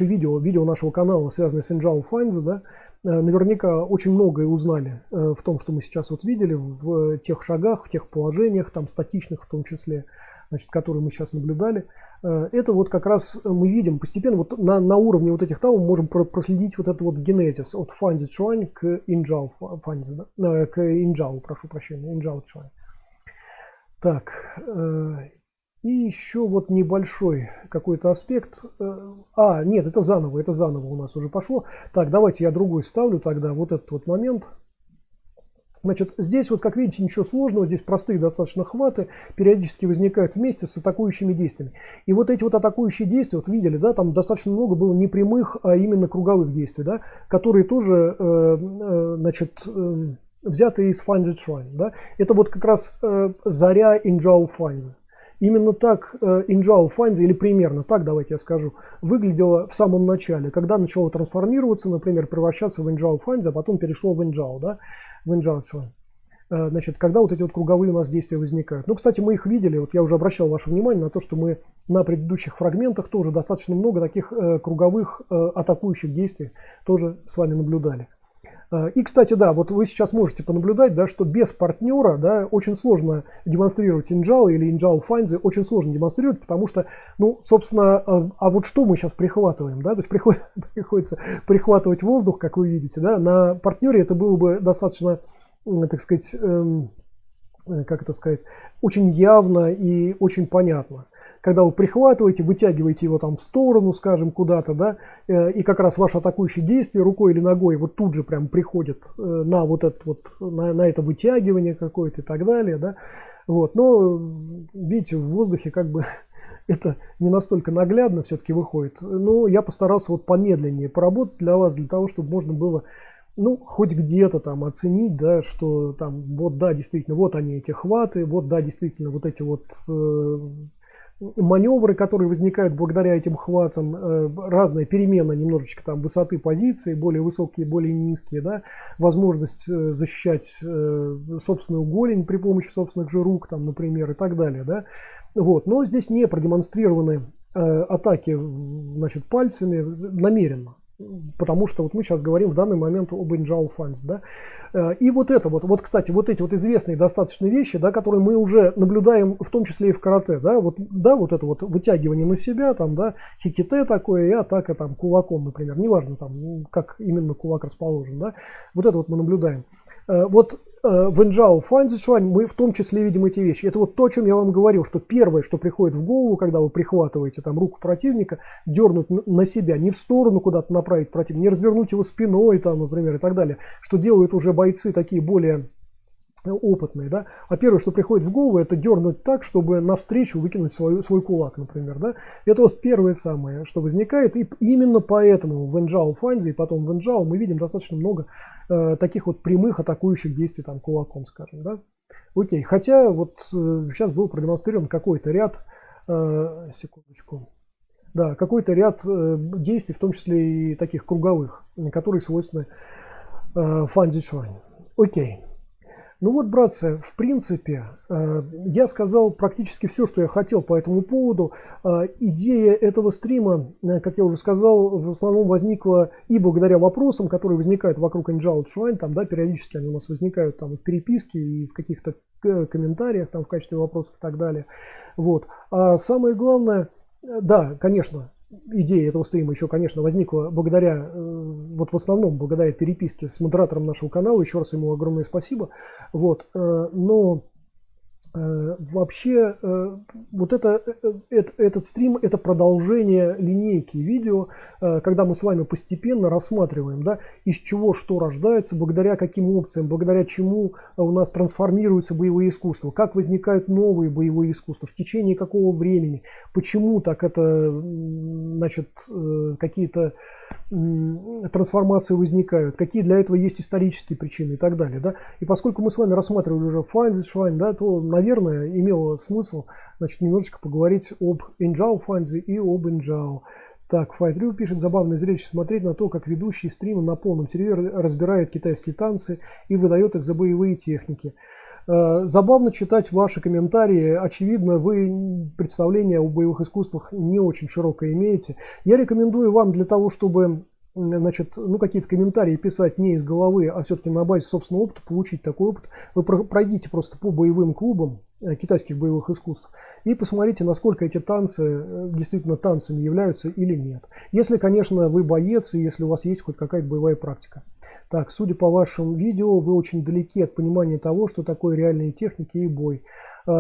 [SPEAKER 1] видео нашего канала, связанные с Инжао Фанзе, да, наверняка очень многое узнали в том, что мы сейчас вот видели, в тех шагах, в тех положениях, там статичных в том числе, значит, которые мы сейчас наблюдали. Это вот как раз мы видим постепенно вот на уровне вот этих тау мы можем проследить вот это вот генезис от Фанзи Чуань к Инжао Фанзи, да? К Инжао, прошу прощения, Инжао Чуань. Так, и еще вот небольшой какой-то аспект. Нет, это заново у нас уже пошло. Так, давайте я другой ставлю тогда, вот этот вот момент. Значит, здесь вот, как видите, ничего сложного, здесь простые достаточно хваты, периодически возникают вместе с атакующими действиями. И вот эти вот атакующие действия, вот видели, да, там достаточно много было не прямых, а именно круговых действий, да, которые тоже, значит, взяты из Фанзи Чуань, да. Это вот как раз заря Инжао Фанзи. Именно так Инжао Фанзи, или примерно так, давайте я скажу, выглядело в самом начале, когда начало трансформироваться, например, превращаться в Инжао Фанзи, а потом перешло в Инжао, да, в Инжао Цюань. Значит, когда вот эти вот круговые у нас действия возникают. Ну, кстати, мы их видели, вот я уже обращал ваше внимание на то, что мы на предыдущих фрагментах тоже достаточно много таких круговых атакующих действий тоже с вами наблюдали. И, кстати, да, вот вы сейчас можете понаблюдать, да, что без партнера, да, очень сложно демонстрировать Инжао или Инжао Фанзи, очень сложно демонстрировать, потому что, ну, собственно, а вот что мы сейчас прихватываем, да, то есть приходится прихватывать воздух, как вы видите, да, на партнере это было бы достаточно, так сказать, как это сказать, очень явно и очень понятно. Когда вы прихватываете, вытягиваете его там в сторону, скажем, куда-то, да, и как раз ваше атакующее действие рукой или ногой вот тут же прям приходит на вот это вот, на это вытягивание какое-то и так далее, да, вот, но, видите, в воздухе как бы это не настолько наглядно все-таки выходит, но я постарался вот помедленнее поработать для вас, для того, чтобы можно было, ну, хоть где-то там оценить, да, что там, вот, да, действительно, вот они, эти хваты, вот, да, действительно, вот эти вот маневры, которые возникают благодаря этим хватам, разная перемена немножечко там высоты позиции, более высокие, более низкие, да, возможность защищать собственную голень при помощи собственных же рук, там, например, и так далее, да. Вот, но здесь не продемонстрированы атаки, значит, пальцами намеренно. Потому что вот мы сейчас говорим в данный момент об Инжао Фанзи, да. И вот это вот, кстати, вот эти вот известные достаточно вещи, да, которые мы уже наблюдаем, в том числе и в карате, да, вот это вот вытягивание на себя, там, да, хиките такое и атака там кулаком, например, неважно там, как именно кулак расположен, да, вот это вот мы наблюдаем. Вот в Инжао Фанзи Шуань мы в том числе видим эти вещи. Это вот то, о чем я вам говорил, что первое, что приходит в голову, когда вы прихватываете там руку противника, дернуть на себя, не в сторону куда-то направить противника, не развернуть его спиной, там, например, и так далее, что делают уже бойцы такие более опытные, да, а первое, что приходит в голову, это дернуть так, чтобы навстречу выкинуть свой кулак, например, да, это вот первое самое, что возникает, и именно поэтому в Инжао Фанзи и потом в Инжао мы видим достаточно много таких вот прямых атакующих действий там кулаком, скажем, да. Окей, хотя вот сейчас был продемонстрирован какой-то ряд, секундочку, да, какой-то ряд действий, в том числе и таких круговых, которые свойственны Фанзи Шуань. Окей. Ну вот, братцы, в принципе, я сказал практически все, что я хотел по этому поводу. Идея этого стрима, как я уже сказал, в основном возникла и благодаря вопросам, которые возникают вокруг Инжао Цюань, там, да, периодически они у нас возникают там в переписке и в каких-то комментариях там в качестве вопросов и так далее. Вот. А самое главное, да, конечно, идея этого стрима еще, конечно, возникла благодаря, вот в основном благодаря переписке с модератором нашего канала. Еще раз ему огромное спасибо. Вот, но вообще вот этот стрим это продолжение линейки видео, когда мы с вами постепенно рассматриваем, да, из чего что рождается, благодаря каким опциям, благодаря чему у нас трансформируются боевые искусства, как возникают новые боевые искусства, в течение какого времени, почему так это, значит, какие-то трансформации возникают, какие для этого есть исторические причины и так далее, да. И поскольку мы с вами рассматривали уже Фанзи Шуань, да, то, наверное, имело смысл, значит, немножечко поговорить об Инжао Фанзи и об Инжао. Так, Файтрю пишет: забавное зрелище смотреть на то, как ведущий стрима на полном сервере разбирает китайские танцы и выдает их за боевые техники. Забавно читать ваши комментарии. Очевидно, вы представление о боевых искусствах не очень широкое имеете. Я рекомендую вам для того, чтобы, значит, ну, какие-то комментарии писать не из головы, а все-таки на базе собственного опыта, получить такой опыт, вы пройдите просто по боевым клубам китайских боевых искусств и посмотрите, насколько эти танцы действительно танцами являются или нет. Если, конечно, вы боец и если у вас есть хоть какая-то боевая практика. Так, судя по вашим видео, вы очень далеки от понимания того, что такое реальные техники и бой.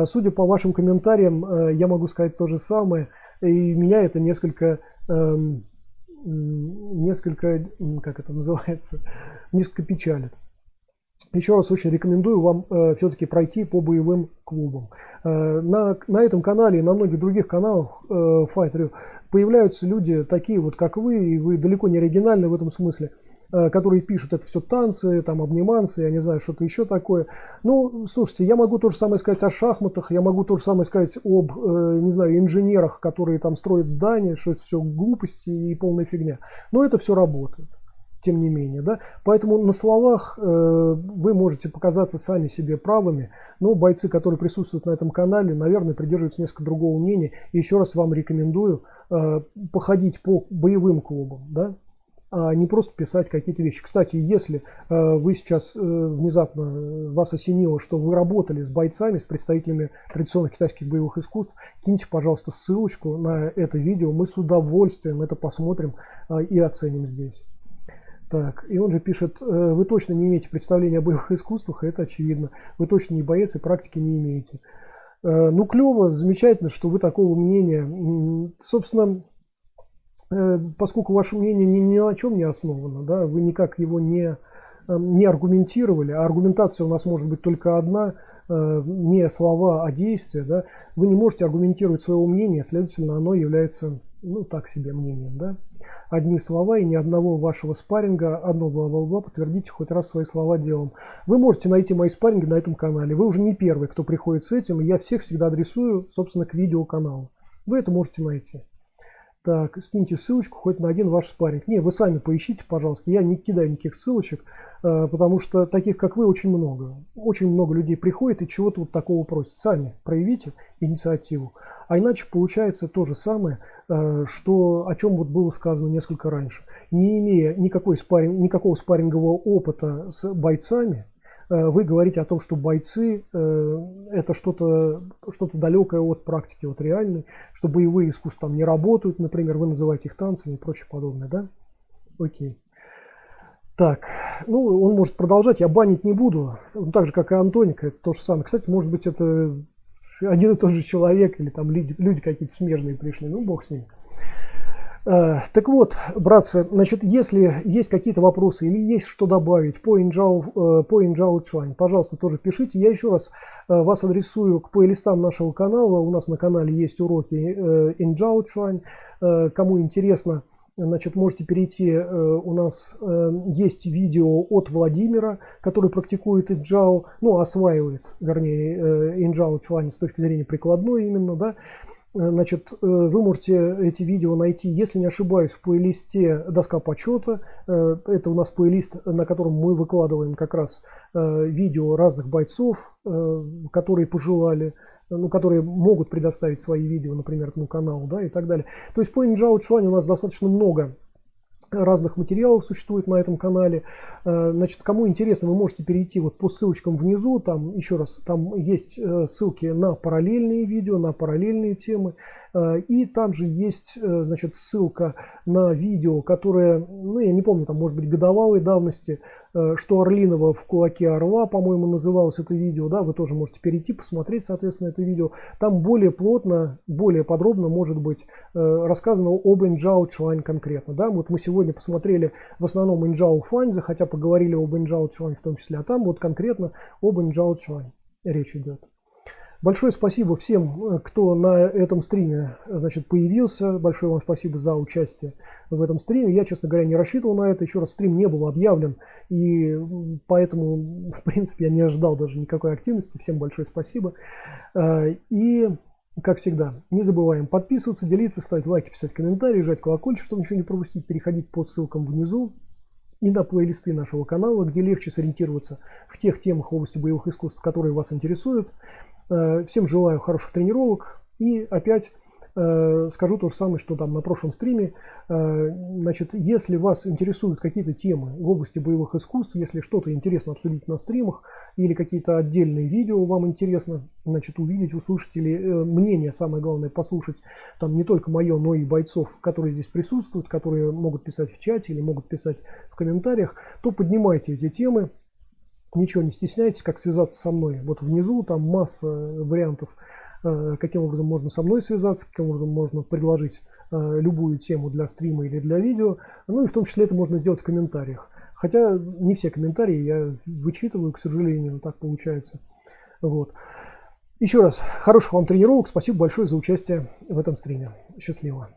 [SPEAKER 1] Судя по вашим комментариям, я могу сказать то же самое, и меня это несколько, как это называется, несколько печалит. Еще раз очень рекомендую вам все-таки пройти по боевым клубам. На этом канале и на многих других каналах Fighter появляются люди такие вот, как вы, и вы далеко не оригинальны в этом смысле, которые пишут, это все танцы, там обниманцы, я не знаю, что-то еще такое. Ну, слушайте, я могу то же самое сказать о шахматах, я могу то же самое сказать об, не знаю, инженерах, которые там строят здания, что это все глупости и полная фигня. Но это все работает, тем не менее, да. Поэтому на словах вы можете показаться сами себе правыми, но бойцы, которые присутствуют на этом канале, наверное, придерживаются несколько другого мнения. И еще раз вам рекомендую походить по боевым клубам, да, а не просто писать какие-то вещи. Кстати, если вы сейчас внезапно вас осенило, что вы работали с бойцами, с представителями традиционных китайских боевых искусств, киньте, пожалуйста, ссылочку на это видео. Мы с удовольствием это посмотрим и оценим здесь. Так, и он же пишет, вы точно не имеете представления о боевых искусствах, это очевидно. Вы точно не боец и практики не имеете. Ну, клево, замечательно, что вы такого мнения. Собственно, поскольку ваше мнение ни на чем не основано, да, вы никак его не аргументировали, а аргументация у нас может быть только одна, не слова, а действия, да, вы не можете аргументировать своего мнения, следовательно, оно является, ну, так себе мнением, да. Одни слова и ни одного вашего спарринга, одно бла-бла-бла, подтвердите хоть раз свои слова делом. Вы можете найти мои спарринги на этом канале, вы уже не первый, кто приходит с этим, и я всех всегда адресую, собственно, к видеоканалу. Вы это можете найти. Так, скиньте ссылочку хоть на один ваш спарринг. Не, вы сами поищите, пожалуйста. Я не кидаю никаких ссылочек, потому что таких, как вы, очень много. Очень много людей приходит и чего-то вот такого просит. Сами проявите инициативу. А иначе получается то же самое, что, о чем вот было сказано несколько раньше. Не имея никакого спаррингового опыта с бойцами, вы говорите о том, что бойцы это что-то далекое от практики, от реальной, что боевые искусства там не работают, например, вы называете их танцами и прочее подобное, да? Окей. Так, ну, он может продолжать, я банить не буду, так же, как и Антоника, это то же самое. Кстати, может быть, это один и тот же человек, или там люди какие-то смежные пришли, ну, бог с ним. Так вот, братцы, значит, если есть какие-то вопросы или есть что добавить по Инжао Чуань, пожалуйста, тоже пишите. Я еще раз вас адресую к плейлистам нашего канала. У нас на канале есть уроки Инжао Чуань. Кому интересно, значит, можете перейти. У нас есть видео от Владимира, который практикует Инжао, ну, осваивает, вернее, Инжао Чуань с точки зрения прикладной именно, да. Значит, вы можете эти видео найти, если не ошибаюсь, в плейлисте «Доска почета». Это у нас плейлист, на котором мы выкладываем как раз видео разных бойцов, которые пожелали, ну, которые могут предоставить свои видео, например, этому каналу, да, и так далее. То есть по Инжао Чуань у нас достаточно много разных материалов существует на этом канале. Значит, кому интересно, вы можете перейти вот по ссылочкам внизу. Там, еще раз, там есть ссылки на параллельные видео, на параллельные темы. И там же есть, значит, ссылка на видео, которое, ну, я не помню, там, может быть, годовалой давности, что Орлинова в кулаке орла, по-моему, называлось это видео, да, вы тоже можете перейти, посмотреть, соответственно, это видео. Там более плотно, более подробно, может быть, рассказано об Инжао Чуань конкретно, да. Вот мы сегодня посмотрели в основном Инжао Фаньзе, хотя поговорили об Инжао Чуань в том числе, а там вот конкретно об Инжао Чуань речь идет. Большое спасибо всем, кто на этом стриме, значит, появился. Большое вам спасибо за участие в этом стриме. Я, честно говоря, не рассчитывал на это. Еще раз, стрим не был объявлен, и поэтому, в принципе, я не ожидал даже никакой активности. Всем большое спасибо. И, как всегда, не забываем подписываться, делиться, ставить лайки, писать комментарии, жать колокольчик, чтобы ничего не пропустить, переходить по ссылкам внизу и на плейлисты нашего канала, где легче сориентироваться в тех темах в области боевых искусств, которые вас интересуют. Всем желаю хороших тренировок и опять скажу то же самое, что там на прошлом стриме. Значит, если вас интересуют какие-то темы в области боевых искусств, если что-то интересно обсудить на стримах или какие-то отдельные видео вам интересно, значит, увидеть, услышать или мнение, самое главное, послушать там не только мое, но и бойцов, которые здесь присутствуют, которые могут писать в чате или могут писать в комментариях, то поднимайте эти темы. Ничего не стесняйтесь, как связаться со мной. Вот внизу там масса вариантов, каким образом можно со мной связаться, каким образом можно предложить любую тему для стрима или для видео. Ну и в том числе это можно сделать в комментариях. Хотя не все комментарии я вычитываю, к сожалению, так получается. Вот. Еще раз, хороших вам тренировок. Спасибо большое за участие в этом стриме. Счастливо.